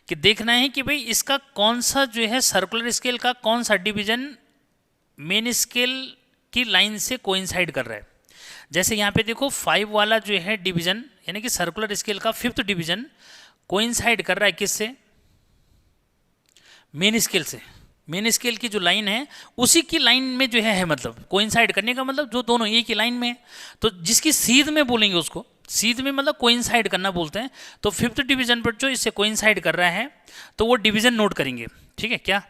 कि देखना है कि भाई इसका कौन सा जो है सर्कुलर स्केल का कौन सा डिवीजन मेन स्केल की लाइन से कोइंसाइड कर रहा है। जैसे यहाँ पे देखो 5 वाला जो है डिवीजन, यानी कि सर्कुलर स्केल का 5th डिवीजन कोइंसाइड कर रहा है किससे, मेन स्केल से। मेन स्केल की जो लाइन है उसी की लाइन में जो है मतलब कोइंसाइड करने का मतलब जो दोनों एक ही लाइन में है, तो जिसकी सीध में बोलेंगे उसको, सीध में मतलब कोइंसाइड करना बोलते हैं। तो 5th डिवीजन पर जो इससे कोइंसाइड कर रहा है तो वो डिवीजन नोट करेंगे। ठीक है, क्या,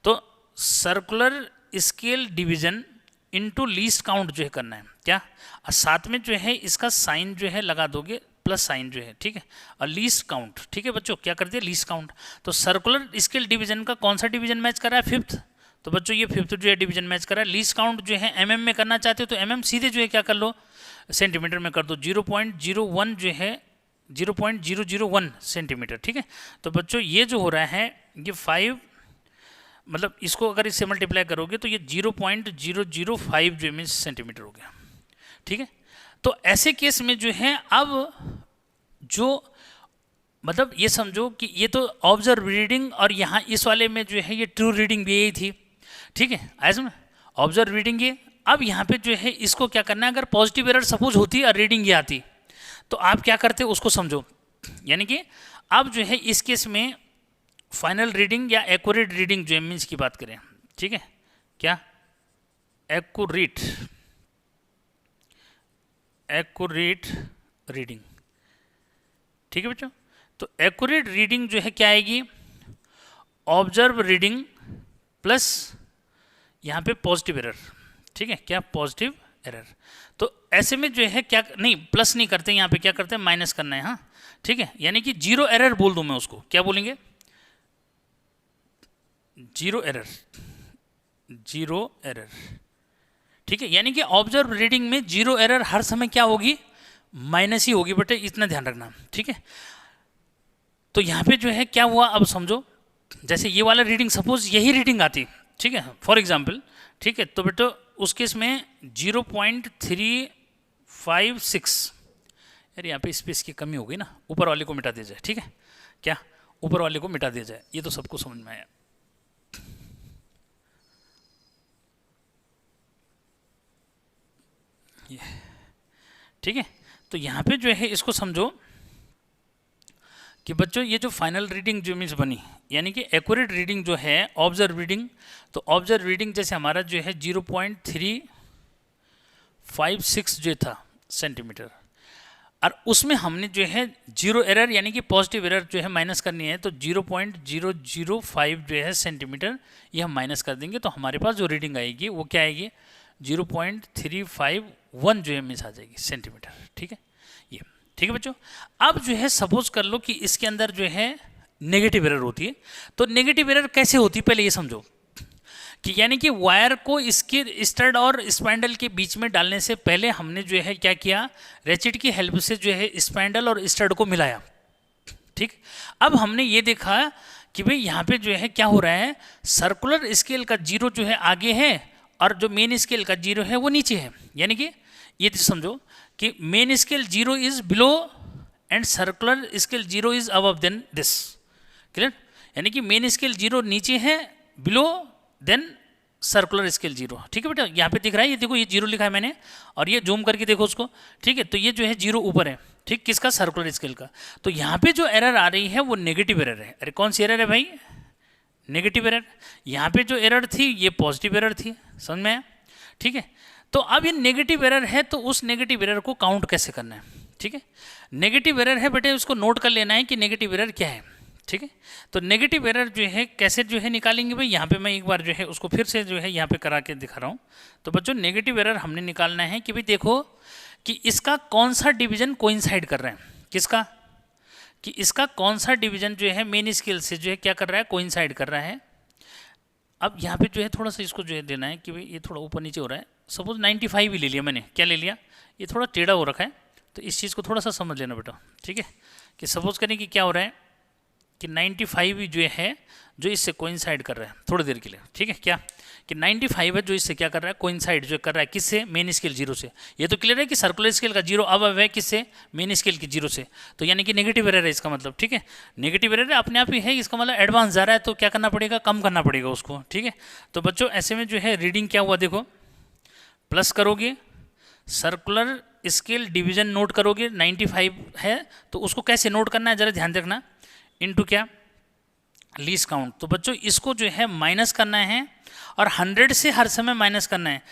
तो circular scale division into least count जो है करना है क्या, और साथ में जो है इसका साइन जो है लगा दोगे, प्लस साइन जो है। ठीक है, और लीस्ट काउंट। ठीक है बच्चों, क्या कर दिया, लीस्ट काउंट। तो सर्कुलर स्केल डिवीजन का कौन सा डिवीजन मैच कर रहा है, 5th, तो बच्चों ये 5th जो है डिवीजन मैच कर रहा है। लीस्ट काउंट जो है एमएम में करना चाहते हो तो एमएम सीधे जो है क्या कर लो, सेंटीमीटर में कर दो, 0.01 जो है 0.001 सेंटीमीटर। ठीक है, तो बच्चों ये जो हो रहा है ये 5, मतलब इसको अगर इससे मल्टीप्लाई करोगे तो ये 0.005 जो मीन्स सेंटीमीटर हो गया। ठीक है, तो ऐसे केस में जो है अब जो मतलब ये समझो कि ये तो ऑब्जर्व रीडिंग और यहाँ इस वाले में जो है ये ट्रू रीडिंग भी यही थी। ठीक है, ऐसे में ऑब्जर्व रीडिंग ये, अब यहाँ पे जो है इसको क्या करना है, अगर पॉजिटिव एरर सपोज होती और रीडिंग ये आती तो आप क्या करते उसको समझो, यानी कि अब जो है इस केस में फाइनल रीडिंग या एक्यूरेट रीडिंग जो मीन्स की बात करें, ठीक है, क्या एक्यूरेट रीडिंग, ठीक है बच्चों। तो एक्यूरेट रीडिंग जो है क्या आएगी, ऑब्जर्व रीडिंग प्लस यहाँ पे पॉजिटिव एरर, ठीक है, क्या पॉजिटिव एरर। तो ऐसे में जो है क्या, नहीं प्लस नहीं करते, यहाँ पे क्या करते हैं, माइनस करना है, हाँ ठीक है, यानी कि जीरो एरर बोल दूं मैं उसको, क्या बोलेंगे, जीरो एरर, ठीक है, यानी कि ऑब्जर्व रीडिंग में जीरो एरर हर समय क्या होगी, माइनस ही होगी बेटे, इतना ध्यान रखना, ठीक है। तो यहाँ पे जो है क्या हुआ, अब समझो, जैसे ये वाला रीडिंग सपोज यही रीडिंग आती, ठीक है, फॉर एग्जाम्पल, ठीक है, तो बेटा उस केस में 0.356, यार यहाँ पे स्पेस की कमी हो गई ना, ऊपर वाले को मिटा दिया जाए, ठीक है, क्या ऊपर वाले को मिटा दिया जाए, ये तो सबको समझ में आया। ठीक है, तो यहाँ पे जो है इसको समझो कि बच्चों ये जो फाइनल रीडिंग जो मीन्स बनी, यानी कि एक्यूरेट रीडिंग जो है ऑब्जर्व रीडिंग, तो ऑब्जर्व रीडिंग जैसे हमारा जो है 0.356 जो था सेंटीमीटर, और उसमें हमने जो है जीरो एरर यानी कि पॉजिटिव एरर जो है माइनस करनी है, तो 0.005 जो है सेंटीमीटर ये हम माइनस कर देंगे, तो हमारे पास जो रीडिंग आएगी वो क्या आएगी, 0.351 जो है मिस आ जाएगी सेंटीमीटर, ठीक है, ये ठीक है बच्चों। अब जो है सपोज कर लो कि इसके अंदर जो है नेगेटिव एरर होती है, तो नेगेटिव एरर कैसे होती है पहले ये समझो, कि यानी कि वायर को इसके स्टड और स्पैंडल के बीच में डालने से पहले हमने जो है क्या किया, रेचिट की हेल्प से जो है स्पैंडल और स्टड को मिलाया, ठीक। अब हमने ये देखा कि भाई यहाँ पे जो है क्या हो रहा है, सर्कुलर स्केल का जीरो जो है आगे है और जो मेन स्केल का जीरो है वो नीचे है, यानी कि ये समझो कि main scale zero is below and circular scale zero is above than this, clear, यानी कि मेन स्केल जीरो नीचे है, below then circular scale zero, ठीक है बेटा, यहाँ पे दिख रहा है, ये देखो ये जीरो लिखा है मैंने, और ये जूम करके देखो उसको, ठीक है, तो ये जो है जीरो ऊपर है, ठीक, किसका, सर्कुलर स्केल का। तो यहाँ पे जो एरर आ रही है वो नेगेटिव एरर है, अरे कौन सी एरर है भाई, नेगेटिव एरर। यहाँ पे जो एरर थी ये पॉजिटिव एरर थी, समझ में आया, ठीक है। तो अब ये नेगेटिव एरर है, तो उस नेगेटिव एरर को काउंट कैसे करना है, ठीक है, नेगेटिव एरर है बेटे, उसको नोट कर लेना है कि नेगेटिव एरर क्या है, ठीक है। तो नेगेटिव एरर जो है कैसे जो है निकालेंगे भाई, यहाँ पे मैं एक बार जो है उसको फिर से जो है यहाँ पे करा के दिखा रहा हूँ। तो बच्चों नेगेटिव एरर हमने निकालना है कि भाई देखो कि इसका कौन सा डिवीजन कोइंसाइड कर रहा है, किसका, कि इसका कौन सा डिवीजन जो है मेन स्केल से जो है क्या कर रहा है, कोइंसाइड कर रहा है। अब यहाँ पे जो है थोड़ा सा इसको जो है देना है कि भाई ये थोड़ा ऊपर नीचे हो रहा है, सपोज 95 ही ले लिया मैंने, क्या ले लिया, ये थोड़ा टेढ़ा हो रखा है, तो इस चीज़ को थोड़ा सा समझ लेना बेटा, ठीक है, कि सपोज करें कि क्या हो रहा है कि 95 जो है जो इससे कोइंसाइड कर रहा है थोड़ी देर के लिए, ठीक है, क्या कि 95 है जो इससे क्या कर रहा है, कोइंसाइड जो कर रहा है किससे, मेन स्केल जीरो से। ये तो क्लियर है कि सर्कुलर स्केल का जीरो अब है किससे, मेन स्केल की जीरो से, तो यानी कि नेगेटिव एरर है इसका मतलब, ठीक है, नेगेटिव एरर अपने आप ही है, इसका मतलब एडवांस जा रहा है, तो क्या करना पड़ेगा, कम करना पड़ेगा उसको, ठीक है। तो बच्चों ऐसे में जो है रीडिंग क्या हुआ देखो, प्लस करोगे, सर्कुलर स्केल डिवीजन नोट करोगे, 95 है तो उसको कैसे नोट करना है जरा ध्यान रखना, इनटू क्या, लीस्ट काउंट। तो बच्चों इसको जो है माइनस करना है और 100 से हर समय माइनस करना है,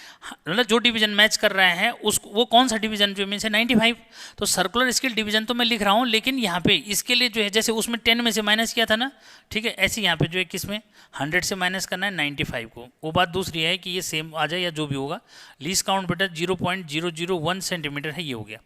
मतलब जो डिवीजन मैच कर रहा है उसको, वो कौन सा डिवीजन जो मीन से 95। तो सर्कुलर स्केल डिवीजन तो मैं लिख रहा हूँ, लेकिन यहाँ पे इसके लिए जो है जैसे उसमें 10 में से माइनस किया था ना, ठीक है, ऐसे यहाँ पे जो है किसमें 100 से माइनस करना है 95 को। वो बात दूसरी है कि ये सेम आ जाए या जो भी होगा, लीस्ट काउंट बेटा 0.001 सेंटीमीटर है, ये हो गया।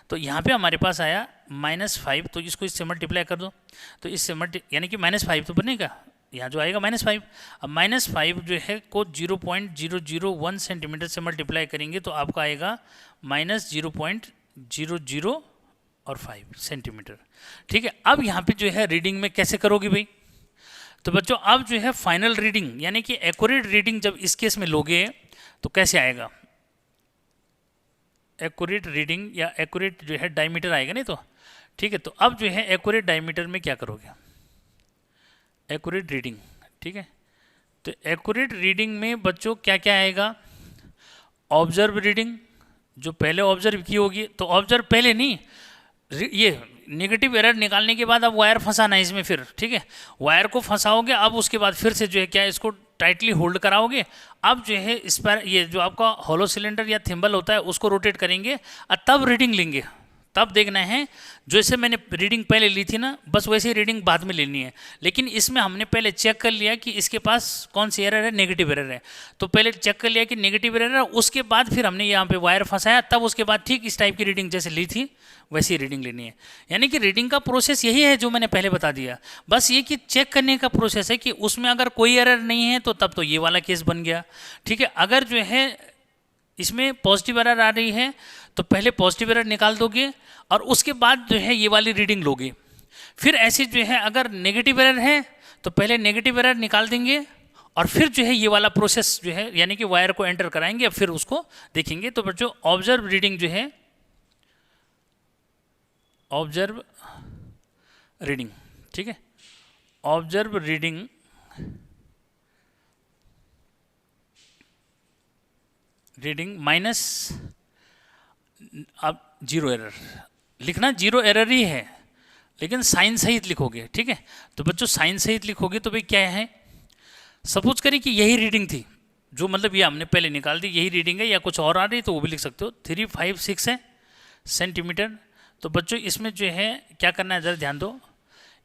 तो यहाँ पे हमारे पास आया -5, तो इसको इससे मल्टीप्लाई कर दो, तो इससे यानी कि -5 तो बनेगा, यहाँ जो आएगा -5। अब -5 जो है को 0.001 सेंटीमीटर से मल्टीप्लाई करेंगे तो आपका आएगा -0.005 सेंटीमीटर, ठीक है। अब यहाँ पे जो है रीडिंग में कैसे करोगे भाई, तो बच्चों अब जो है फाइनल रीडिंग यानी कि एक्यूरेट रीडिंग जब इस केस में लोगे तो कैसे आएगा, एक्यूरेट रीडिंग या एक्यूरेट जो है डायमीटर आएगा नहीं, तो ठीक है। तो अब जो है एक्यूरेट डायमीटर में क्या करोगे, एक्यूरेट रीडिंग, ठीक है। तो एक्यूरेट रीडिंग में बच्चों क्या क्या आएगा, ऑब्जर्व रीडिंग जो पहले ऑब्जर्व की होगी, तो ऑब्जर्व पहले नहीं, ये नेगेटिव एरर निकालने के बाद अब वायर फंसाना है इसमें फिर, ठीक है, वायर को फंसाओगे, अब उसके बाद फिर से जो है क्या इसको टाइटली होल्ड कराओगे। अब जो है इस पर ये जो आपका हॉलो सिलेंडर या थिम्बल होता है उसको रोटेट करेंगे और तब रीडिंग लेंगे। तब देखना है जैसे मैंने रीडिंग पहले ली थी ना, बस वैसे ही रीडिंग बाद में लेनी है। लेकिन इसमें हमने पहले चेक कर लिया कि इसके पास कौन सी एरर है, नेगेटिव एरर है, तो पहले चेक कर लिया कि नेगेटिव एरर है, उसके बाद फिर हमने यहाँ पे वायर फंसाया, तब उसके बाद ठीक इस टाइप की रीडिंग जैसे ली थी वैसी ही रीडिंग लेनी है। यानी कि रीडिंग का प्रोसेस यही है जो मैंने पहले बता दिया, बस ये कि चेक करने का प्रोसेस है कि उसमें अगर कोई एरर नहीं है तो तब तो ये वाला केस बन गया, ठीक है। अगर जो है इसमें पॉजिटिव एरर आ रही है तो पहले पॉजिटिव एरर निकाल दोगे और उसके बाद जो है ये वाली रीडिंग लोगे। फिर ऐसे जो है अगर नेगेटिव एरर है तो पहले नेगेटिव एरर निकाल देंगे और फिर जो है ये वाला प्रोसेस जो है यानी कि वायर को एंटर कराएंगे, फिर उसको देखेंगे। तो बच्चों ऑब्जर्व रीडिंग जो है, ऑब्जर्व रीडिंग, ठीक है, ऑब्जर्व रीडिंग माइनस अब जीरो एरर लिखना, जीरो एरर ही है लेकिन साइन सहित लिखोगे, ठीक है। तो बच्चों साइन सहित लिखोगे तो भाई क्या है, सपोज करें कि यही रीडिंग थी जो मतलब ये हमने पहले निकाल दी, यही रीडिंग है या कुछ और आ रही तो वो भी लिख सकते हो। 356 है सेंटीमीटर। तो बच्चों इसमें जो है क्या करना है ज़रा ध्यान दो,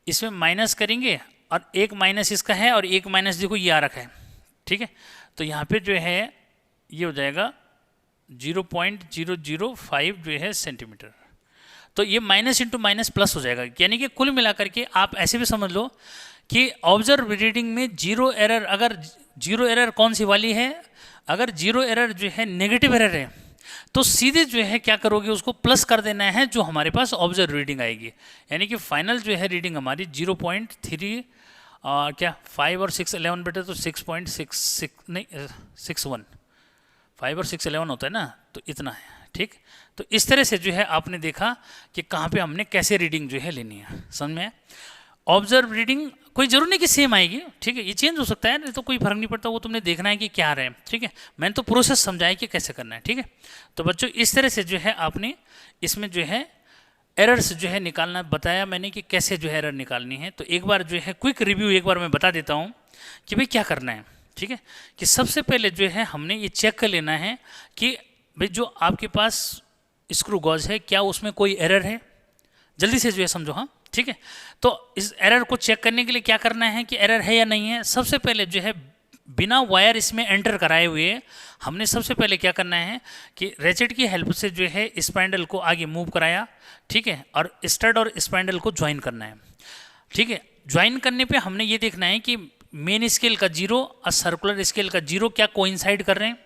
इसमें माइनस करेंगे और एक माइनस इसका है और एक माइनस देखो ये आ रखा है, ठीक है। तो यहाँ पे जो है ये हो जाएगा 0.005 जो है सेंटीमीटर। तो ये माइनस इंटू माइनस प्लस हो जाएगा, यानी कि कुल मिलाकर के आप ऐसे भी समझ लो कि ऑब्जर्व रीडिंग में जीरो एरर, अगर जीरो एरर कौन सी वाली है, अगर जीरो एरर जो है नेगेटिव एरर है तो सीधे जो है क्या करोगे उसको प्लस कर देना है जो हमारे पास ऑब्जर्व रीडिंग आएगी। यानी कि फाइनल जो है रीडिंग हमारी 0.3 क्या 5 और 6 11 बेटे तो 6.66 नहीं 61, 5 और 6 11 होता है ना, तो इतना है, ठीक। तो इस तरह से जो है आपने देखा कि कहाँ पे हमने कैसे रीडिंग जो है लेनी है, समझ में। ऑब्जर्व रीडिंग कोई जरूर नहीं कि सेम आएगी, ठीक है, ये चेंज हो सकता है, नहीं तो कोई फर्क नहीं पड़ता, वो तुमने देखना है कि क्या आ रहा है, ठीक है। मैंने तो प्रोसेस समझाया कि कैसे करना है, ठीक है। तो बच्चों इस तरह से जो है आपने इसमें जो है एरर्स जो है निकालना बताया मैंने कि कैसे जो है एरर निकालनी है। तो एक बार जो है क्विक रिव्यू एक बार मैं बता देता हूँ कि भाई क्या करना है, ठीक है। कि सबसे पहले जो है हमने ये चेक कर लेना है कि भाई जो आपके पास स्क्रू गॉज है क्या उसमें कोई एरर है, जल्दी से जो है समझो, हाँ, ठीक है। तो इस एरर को चेक करने के लिए क्या करना है कि एरर है या नहीं है, सबसे पहले जो है बिना वायर इसमें एंटर कराए हुए हमने सबसे पहले क्या करना है कि रेचेट की हेल्प से जो है स्पाइंडल को आगे मूव कराया, ठीक है, और स्टड और स्पाइंडल को ज्वाइन करना है, ठीक है। ज्वाइन करने पे हमने ये देखना है कि मेन स्केल का 0 और सर्कुलर स्केल का 0 क्या कोइंसाइड कर रहे हैं।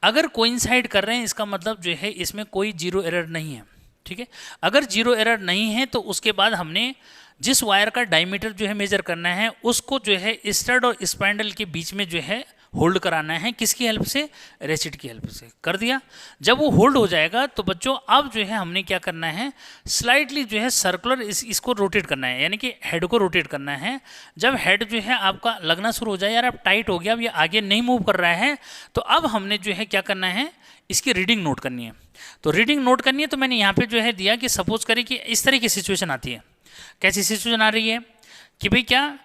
अगर कोइंसाइड कर रहे हैं इसका मतलब जो है इसमें कोई जीरो एरर नहीं है, ठीक है। अगर जीरो एरर नहीं है तो उसके बाद हमने जिस वायर का डायमीटर जो है मेजर करना है उसको जो है स्टड और स्पाइंडल के बीच में जो है होल्ड कराना है, किसकी हेल्प से, रेचेट की हेल्प से। कर दिया, जब वो होल्ड हो जाएगा तो बच्चों अब जो है हमने क्या करना है, स्लाइटली जो है सर्कुलर इसको रोटेट करना है, यानी कि हेड को रोटेट करना है। जब हेड जो है आपका लगना शुरू हो जाए यार अब टाइट हो गया, अब ये आगे नहीं मूव कर रहा है, तो अब हमने जो है क्या करना है, इसकी रीडिंग नोट करनी है। तो रीडिंग नोट करनी है तो मैंने यहाँ पे जो है दिया कि सपोज करें कि इस तरह की सिचुएशन आती है। कैसी सिचुएशन आ रही है कि भाई क्या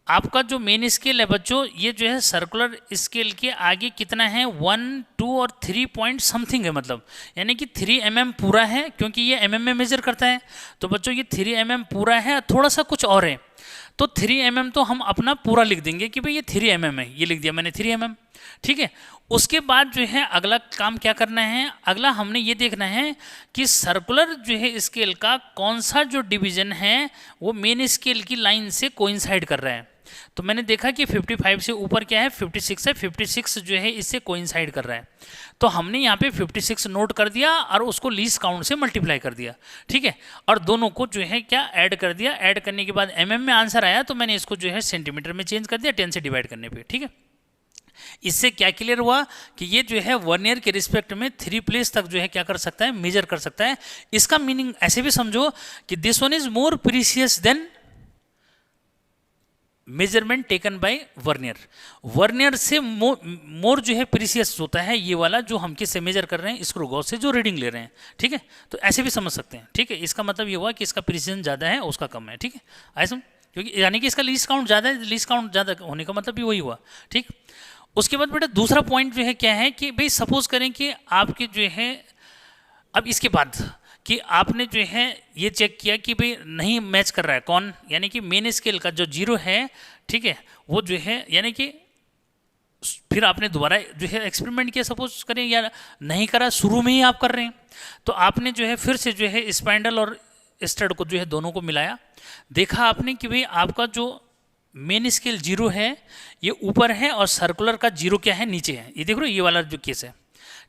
आपका जो मेन स्केल है बच्चों, ये जो है सर्कुलर स्केल के आगे कितना है, 1, 2 और 3 पॉइंट समथिंग है, मतलब यानी कि 3 mm पूरा है, क्योंकि ये mm में मेजर करता है। तो बच्चों ये 3 mm पूरा है, थोड़ा सा कुछ और है, तो 3 mm तो हम अपना पूरा लिख देंगे कि भाई ये 3 mm है, ये लिख दिया मैंने 3 mm, ठीक है। उसके बाद जो है अगला काम क्या करना है, अगला हमने ये देखना है कि सर्कुलर जो है स्केल का कौन सा जो डिवीजन है वो मेन स्केल की लाइन से कोइंसाइड कर रहा है। तो मैंने देखा कि 55 से ऊपर क्या है, 56 है, 56 जो है इससे कोइंसाइड कर रहा है। तो हमने यहाँ पे 56 नोट कर दिया और उसको लीस्ट काउंट से मल्टीप्लाई कर दिया, ठीक है, और दोनों को जो है क्या ऐड कर दिया। ऐड करने के बाद mm में आंसर आया तो मैंने इसको जो है सेंटीमीटर में चेंज कर दिया 10 से डिवाइड करने पे, ठीक है। इससे क्या क्लियर हुआ कि ये जो है वर्नियर के रिस्पेक्ट में 3 प्लेस तक जो है क्या कर सकता है, मेजर कर सकता है। इसका मीनिंग ऐसे भी समझो कि this one is more precious than measurement taken by vernier. Vernier से मोर जो है प्रीसियस होता है ये वाला जो हम किससे मेजर कर रहे हैं, स्क्रू गॉज से जो रीडिंग ले रहे हैं, ठीक है। तो ऐसे भी समझ सकते हैं, ठीक है। इसका मतलब ये हुआ कि इसका प्रिसीजन ज़्यादा है उसका कम है, ठीक है। ऐसा क्योंकि यानी कि इसका लीस्ट काउंट ज़्यादा है, लीस्ट काउंट ज़्यादा होने का मतलब भी वही हुआ, ठीक। उसके बाद बेटा दूसरा पॉइंट जो है क्या है कि भाई सपोज करें कि आपके जो है अब इसके बाद कि आपने जो है ये चेक किया कि भाई नहीं मैच कर रहा है कौन, यानी कि मेन स्केल का जो 0 है, ठीक है, वो जो है यानी कि फिर आपने दोबारा जो है एक्सपेरिमेंट किया सपोज करें, या नहीं करा, शुरू में ही आप कर रहे हैं, तो आपने जो है फिर से जो है स्पाइंडल और स्टड को जो है दोनों को मिलाया, देखा आपने कि भाई आपका जो मेन स्केल 0 है ये ऊपर है और सर्कुलर का 0 क्या है, नीचे है। ये देख रहे हो ये वाला जो केस है,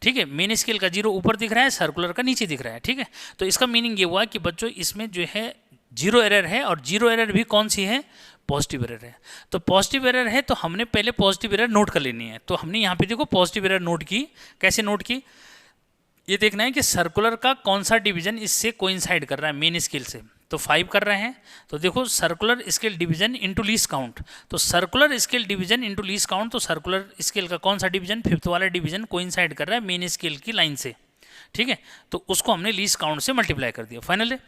ठीक है। मेन स्केल का 0 ऊपर दिख रहा है, सर्कुलर का नीचे दिख रहा है, ठीक है। तो इसका मीनिंग ये हुआ कि बच्चों इसमें जो है 0 एरर है, और 0 एरर भी कौन सी है, पॉजिटिव एरर है। तो पॉजिटिव एरर है तो हमने पहले पॉजिटिव एरर नोट कर लेनी है। तो हमने यहाँ पे देखो पॉजिटिव एरर नोट की, कैसे नोट की, ये देखना है कि सर्कुलर का कौन सा डिवीजन इससे कोइंसाइड कर रहा है मेन स्केल से, तो 5 कर रहे हैं। तो देखो circular scale division into least count, तो circular scale division into least count, तो सर्कुलर स्केल का कौन सा डिवीजन, 5th वाला डिवीजन कोइंसाइड कर रहा है मेन स्केल की लाइन से, ठीक है। तो उसको हमने लीस्ट काउंट से मल्टीप्लाई कर दिया फाइनल है।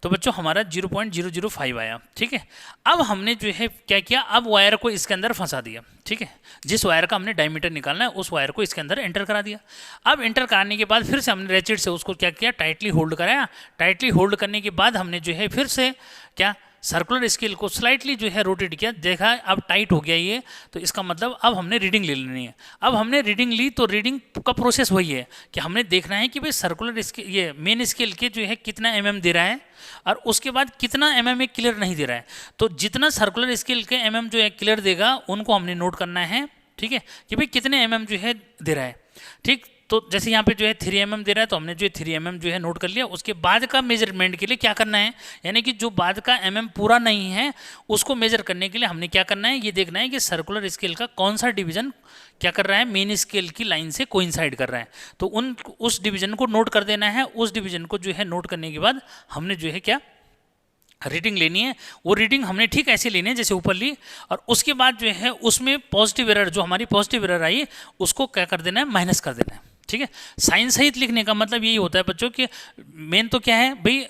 तो बच्चों हमारा 0.005 आया, ठीक है। अब हमने जो है क्या किया, अब वायर को इसके अंदर फंसा दिया, ठीक है। जिस वायर का हमने डायमीटर निकालना है उस वायर को इसके अंदर एंटर करा दिया। अब एंटर कराने के बाद फिर से हमने रेचेट से उसको क्या किया, टाइटली होल्ड कराया। टाइटली होल्ड करने के बाद हमने जो है फिर से क्या, सर्कुलर स्केल को स्लाइटली जो है रोटेट किया, देखा अब टाइट हो गया ये, तो इसका मतलब अब हमने रीडिंग ले लेनी है। अब हमने रीडिंग ली तो रीडिंग का प्रोसेस वही है कि हमने देखना है कि भाई सर्कुलर स्केल ये मेन स्केल के जो है कितना mm दे रहा है, और उसके बाद कितना mm एक क्लियर नहीं दे रहा है। तो जितना सर्कुलर स्केल के mm जो है क्लियर देगा उनको हमने नोट करना है, ठीक है, कि भाई कितने mm जो है दे रहा है, ठीक। तो जैसे यहाँ पे जो है 3 mm दे रहा है, तो हमने जो 3 mm जो है नोट कर लिया। उसके बाद का मेजरमेंट के लिए क्या करना है, यानी कि जो बाद का mm पूरा नहीं है उसको मेजर करने के लिए हमने क्या करना है, ये देखना है कि सर्कुलर स्केल का कौन सा डिवीजन क्या कर रहा है, मेन स्केल की लाइन से कोइंसाइड कर रहा है। तो उस डिवीजन को नोट कर देना है। उस डिवीजन को जो है नोट करने के बाद हमने जो है क्या, रीडिंग लेनी है। वो रीडिंग हमने ठीक ऐसे लेनी है जैसे ऊपर ली, और उसके बाद जो है उसमें पॉजिटिव एरर, जो हमारी पॉजिटिव एरर आई उसको क्या कर देना है, माइनस कर देना है, ठीक है। साइन सहित लिखने का मतलब यही होता है बच्चों कि मेन तो क्या है भाई,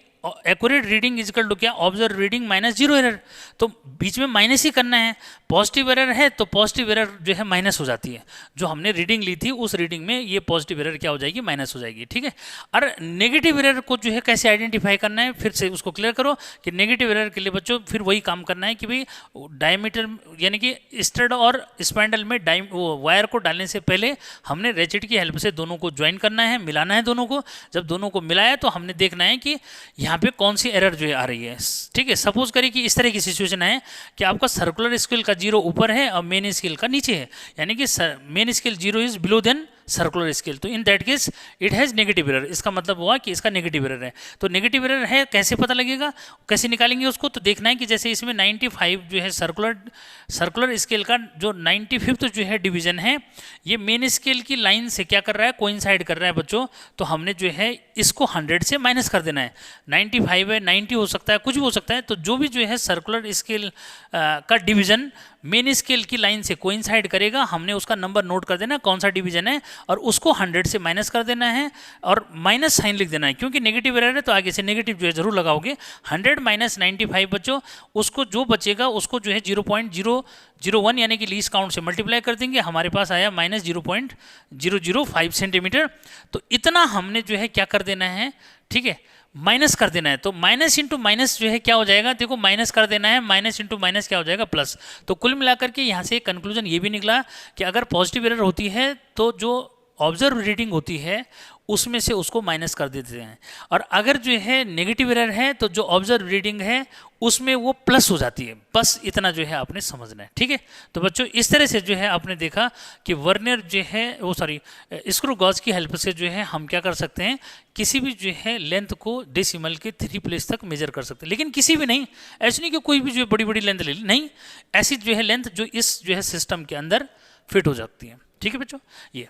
accurate reading is equal to क्या, ऑब्जर्व रीडिंग माइनस 0 एरर, तो बीच में माइनस ही करना है। पॉजिटिव एरर है तो पॉजिटिव एरर जो है माइनस हो जाती है, जो हमने रीडिंग ली थी उस रीडिंग में ये पॉजिटिव एरर क्या हो जाएगी, माइनस हो जाएगी, ठीक है। और नेगेटिव एरर को जो है कैसे आइडेंटिफाई करना है, फिर से उसको क्लियर करो कि नेगेटिव एरर के लिए बच्चों फिर वही काम करना है कि भाई डायमीटर यानी कि स्टड और स्पाइंडल में वो वायर को डालने से पहले हमने रेचेट की हेल्प से दोनों को ज्वाइन करना है, मिलाना है दोनों को। जब दोनों को मिलाया तो हमने देखना है कि यहाँ पे कौन सी एरर जो है आ रही है, ठीक है। सपोज करिए कि इस तरह की सिचुएशन है कि आपका सर्कुलर स्केल का 0 ऊपर है और मेन स्केल का नीचे है, यानी कि main scale 0 is below then circular scale, तो in that case it has negative error. इसका मतलब हुआ कि इसका नेगेटिव एरर है। तो नेगेटिव एरर है कैसे पता लगेगा, कैसे निकालेंगे उसको, तो देखना है कि जैसे इसमें 95 जो है सर्कुलर स्केल का जो 95th जो है डिवीजन है, ये मेन स्केल की लाइन से क्या कर रहा है, कोइंसाइड कर रहा है बच्चों। तो हमने जो है इसको 100 से माइनस कर देना है। 95 है, 90 हो सकता है, कुछ भी हो सकता है। तो जो भी जो है सर्कुलर स्केल का डिवीजन मेन स्केल की लाइन से कोइंसाइड करेगा, हमने उसका नंबर नोट कर देना कौन सा डिवीजन है, और उसको 100 से माइनस कर देना है और माइनस साइन लिख देना है, क्योंकि नेगेटिव एरर है तो आगे से नेगेटिव जो है जरूर लगाओगे। 100 माइनस 95 बच्चों, उसको जो बचेगा उसको जो है 0.001 यानी कि लीस्ट काउंट से मल्टीप्लाई कर देंगे। हमारे पास आया माइनस 0.005 सेंटीमीटर। तो इतना हमने जो है क्या कर देना है, ठीक है, माइनस कर देना है। तो माइनस इंटू माइनस जो है क्या हो जाएगा, देखो माइनस कर देना है, माइनस इंटू माइनस क्या हो जाएगा, प्लस। तो कुल मिलाकर के यहाँ से कंक्लूजन ये भी निकला कि अगर पॉजिटिव एरर होती है तो जो ऑब्जर्व रीडिंग होती है उसमें से उसको माइनस कर देते हैं, और अगर जो है नेगेटिव एरर है तो जो ऑब्जर्व रीडिंग है उसमें वो प्लस हो जाती है। बस इतना जो है आपने समझना है, ठीक है। तो बच्चों इस तरह से जो है आपने देखा कि वर्नियर जो है वो स्क्रू गॉज की हेल्प से जो है हम क्या कर सकते हैं, किसी भी जो है लेंथ को डेसिमल के 3 प्लेस तक मेजर कर सकते हैं। लेकिन किसी भी नहीं, ऐसे नहीं कि कोई भी जो है बड़ी बड़ी लेंथ ले ली, नहीं, ऐसी जो है लेंथ जो इस जो है सिस्टम के अंदर फिट हो जाती है, ठीक है बच्चों। ये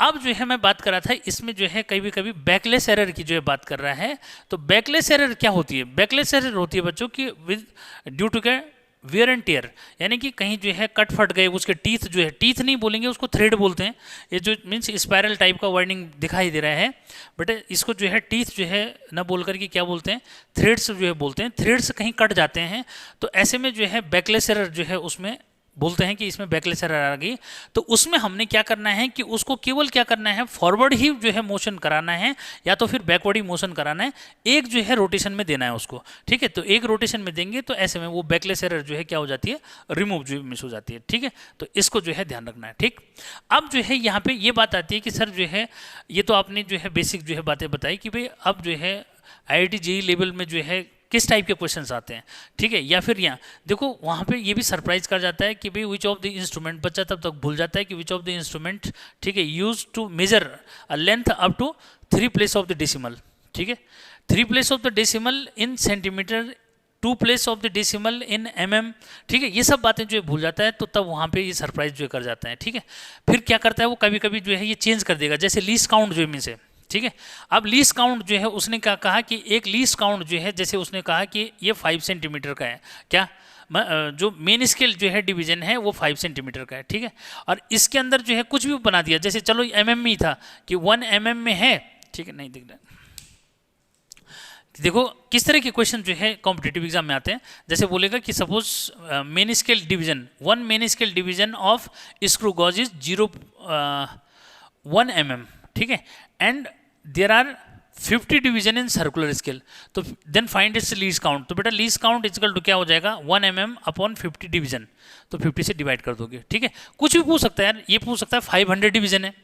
अब जो है मैं बात कर रहा था, इसमें जो है कभी कभी बैकलेस एरर की जो है बात कर रहा है। तो बैकलेस एरर क्या होती है, बैकलेस एरर होती है बच्चों की विद ड्यू टू क्या, वेयर एंड टेयर, यानी कि कहीं जो है कट फट गए, उसके टीथ जो है, टीथ नहीं बोलेंगे उसको, थ्रेड बोलते हैं, ये जो मीन्स स्पायरल टाइप का वर्डिंग दिखाई दे रहा है, बट इसको जो है टीथ जो है न बोल करके क्या बोलते हैं, थ्रेड्स जो है बोलते हैं, थ्रेड्स कहीं कट जाते हैं, तो ऐसे में जो है बैकलेस एरर जो है उसमें बोलते हैं कि इसमें बैकलेस एरर आ गई। तो उसमें हमने क्या करना है कि उसको केवल क्या करना है, फॉरवर्ड ही जो है मोशन कराना है या तो फिर बैकवर्ड ही मोशन कराना है, एक जो है रोटेशन में देना है उसको, ठीक है। तो एक रोटेशन में देंगे तो ऐसे में वो बैकलेस एरर जो है क्या हो जाती है, रिमूव जो मिस हो जाती है, ठीक है। तो इसको जो है ध्यान रखना है, ठीक। अब जो है यहाँ पे ये बात आती है कि सर जो है ये तो आपने जो है बेसिक जो है बातें बताई कि भाई अब जो है IIT JEE लेवल में जो है किस टाइप के क्वेश्चंस आते हैं, ठीक है। या फिर यहाँ देखो वहाँ पे ये भी सरप्राइज कर जाता है कि भाई विच ऑफ द इंस्ट्रूमेंट, बच्चा तब तक भूल जाता है कि विच ऑफ द इंस्ट्रूमेंट, ठीक है, use to measure a length up to 3 place of the decimal, ठीक है, 3 place of the decimal in centimetre, 2 place of the decimal in mm, ठीक है। ये सब बातें जो है भूल जाता है, तो तब वहाँ पे ये सरप्राइज जो कर जाता है, ठीक है। फिर क्या करता है वो, कभी कभी जो है ये चेंज कर देगा, जैसे लीस्ट काउंट जो है से, ठीक है। अब लीस्ट काउंट जो है उसने क्या कहा कि एक लीस्ट काउंट जो है, जैसे उसने कहा कि ये 5 सेंटीमीटर का है, क्या जो मेन स्केल जो है डिवीजन है वो 5 सेंटीमीटर का है, ठीक है। और इसके अंदर जो है कुछ भी बना दिया, जैसे चलो mm में ही था कि 1 mm में है, ठीक है, नहीं दिख रहा। देखो किस तरह के क्वेश्चन जो है कॉम्पिटिटिव एग्जाम में आते हैं, जैसे बोलेगा कि suppose main scale division, 1 main scale division of screw gauge is 0.1 mm, ठीक है, and there are 50 division in circular scale, तो then find its least count. तो बेटा लीस्ट काउंट इक्वल टू क्या हो जाएगा, 1 mm अपॉन 50 डिवीजन, तो 50 से डिवाइड कर दोगे, ठीक है। कुछ भी पूछ सकता है यार, ये पूछ सकता है 500 डिवीजन है,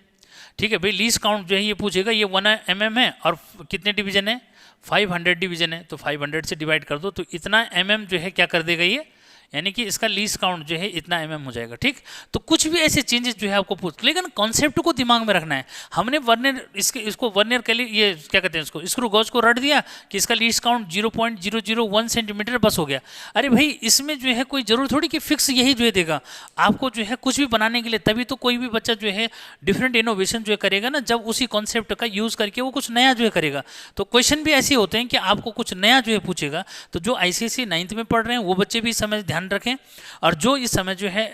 ठीक है भाई, लीस्ट काउंट जो है ये पूछेगा, ये 1 mm है और कितने डिवीजन है, 500 डिवीजन है, तो 500 से डिवाइड कर दो, तो इतना mm जो है क्या कर देगा ये, यानी कि इसका लीस्ट काउंट जो है इतना mm हो जाएगा, ठीक। तो कुछ भी ऐसे चेंजेस जो है आपको पूछ, लेकिन कॉन्सेप्ट को दिमाग में रखना है। हमने वर्नियर इसको वर्नियर के लिए ये क्या कहते हैं इसको, स्क्रू गॉज को रट दिया कि इसका लीस्ट काउंट 0.001 सेंटीमीटर बस हो गया। अरे भाई इसमें जो है कोई जरूर थोड़ी कि फिक्स यही जो है देगा आपको जो है कुछ भी बनाने के लिए, तभी तो कोई भी बच्चा जो है डिफरेंट इनोवेशन जो है करेगा ना, जब उसी कॉन्सेप्ट का यूज करके वो कुछ नया जो है करेगा। तो क्वेश्चन भी ऐसे होते हैं कि आपको कुछ नया जो है पूछेगा, तो जो ICSE 9th में पढ़ रहे हैं वो बच्चे भी इस समय ध्यान रखें, और जो इस समय जो है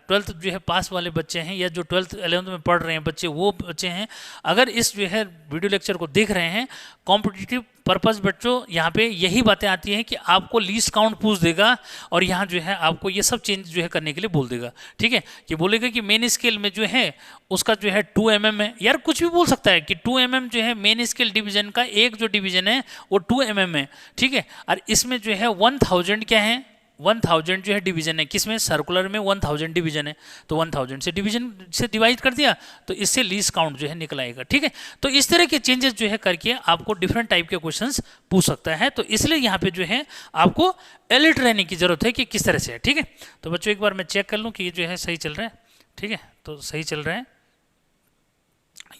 12th जो है पास वाले बच्चे हैं, या जो 12th 11th में पढ़ रहे हैं बच्चे, वो बच्चे हैं, अगर इस जो है वीडियो लेक्चर को देख रहे हैं, कॉम्पिटिटिव पर्पस बच्चों यहाँ पे यही बातें आती हैं कि आपको लीस्ट काउंट पूछ देगा और यहाँ जो है आपको ये सब चेंज जो है करने के लिए बोल देगा, ठीक है। कि बोलेगा कि मेन स्केल में जो है उसका जो है 2 mm है, यार कुछ भी बोल सकता है कि 2 mm जो है मेन स्केल डिवीजन का एक जो डिवीजन है वो 2 mm है, ठीक है। और इसमें जो है 1000 क्या है, 1000 जो है डिवीजन है, किसमें, सर्कुलर में 1000 डिवीजन है, तो 1000 से डिवीजन से डिवाइड कर दिया, तो इससे लीस्ट काउंट जो है निकल आएगा, ठीक है। तो इस तरह के चेंजेस जो है करके आपको डिफरेंट टाइप के क्वेश्चंस पूछ सकता है, तो इसलिए यहाँ पे जो है आपको अलर्ट रहने की जरूरत है कि किस तरह से है, ठीक है। तो बच्चों एक बार मैं चेक कर लूँ कि ये जो है सही चल रहा है, ठीक है, तो सही चल रहा है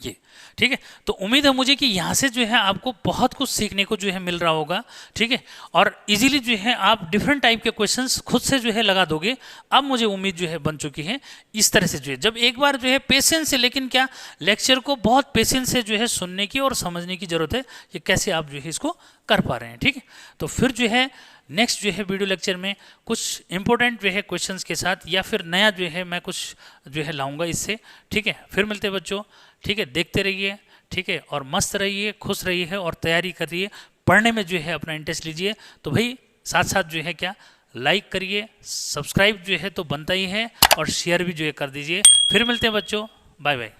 ये, ठीक है। तो उम्मीद है मुझे कि यहाँ से जो है आपको बहुत कुछ सीखने को जो है मिल रहा होगा, ठीक है, और इजीली जो है आप डिफरेंट टाइप के क्वेश्चंस खुद से जो है लगा दोगे। अब मुझे उम्मीद जो है बन चुकी है इस तरह से जो है, जब एक बार जो है पेशेंस से, लेकिन क्या लेक्चर को बहुत पेशेंस से जो है सुनने की और समझने की जरूरत है कि कैसे आप जो है इसको कर पा रहे हैं, ठीक है। तो फिर जो है नेक्स्ट जो है वीडियो लेक्चर में कुछ इंपॉर्टेंट जो है क्वेश्चंस के साथ, या फिर नया जो है मैं कुछ जो है लाऊंगा इससे, ठीक है। फिर मिलते हैं बच्चों, ठीक है, देखते रहिए, ठीक है, और मस्त रहिए, खुश रहिए और तैयारी करिए, पढ़ने में जो है अपना इंटरेस्ट लीजिए। तो भाई साथ साथ जो है क्या लाइक करिए, सब्सक्राइब जो है तो बनता ही है, और शेयर भी जो है कर दीजिए। फिर मिलते हैं बच्चों, बाय बाय।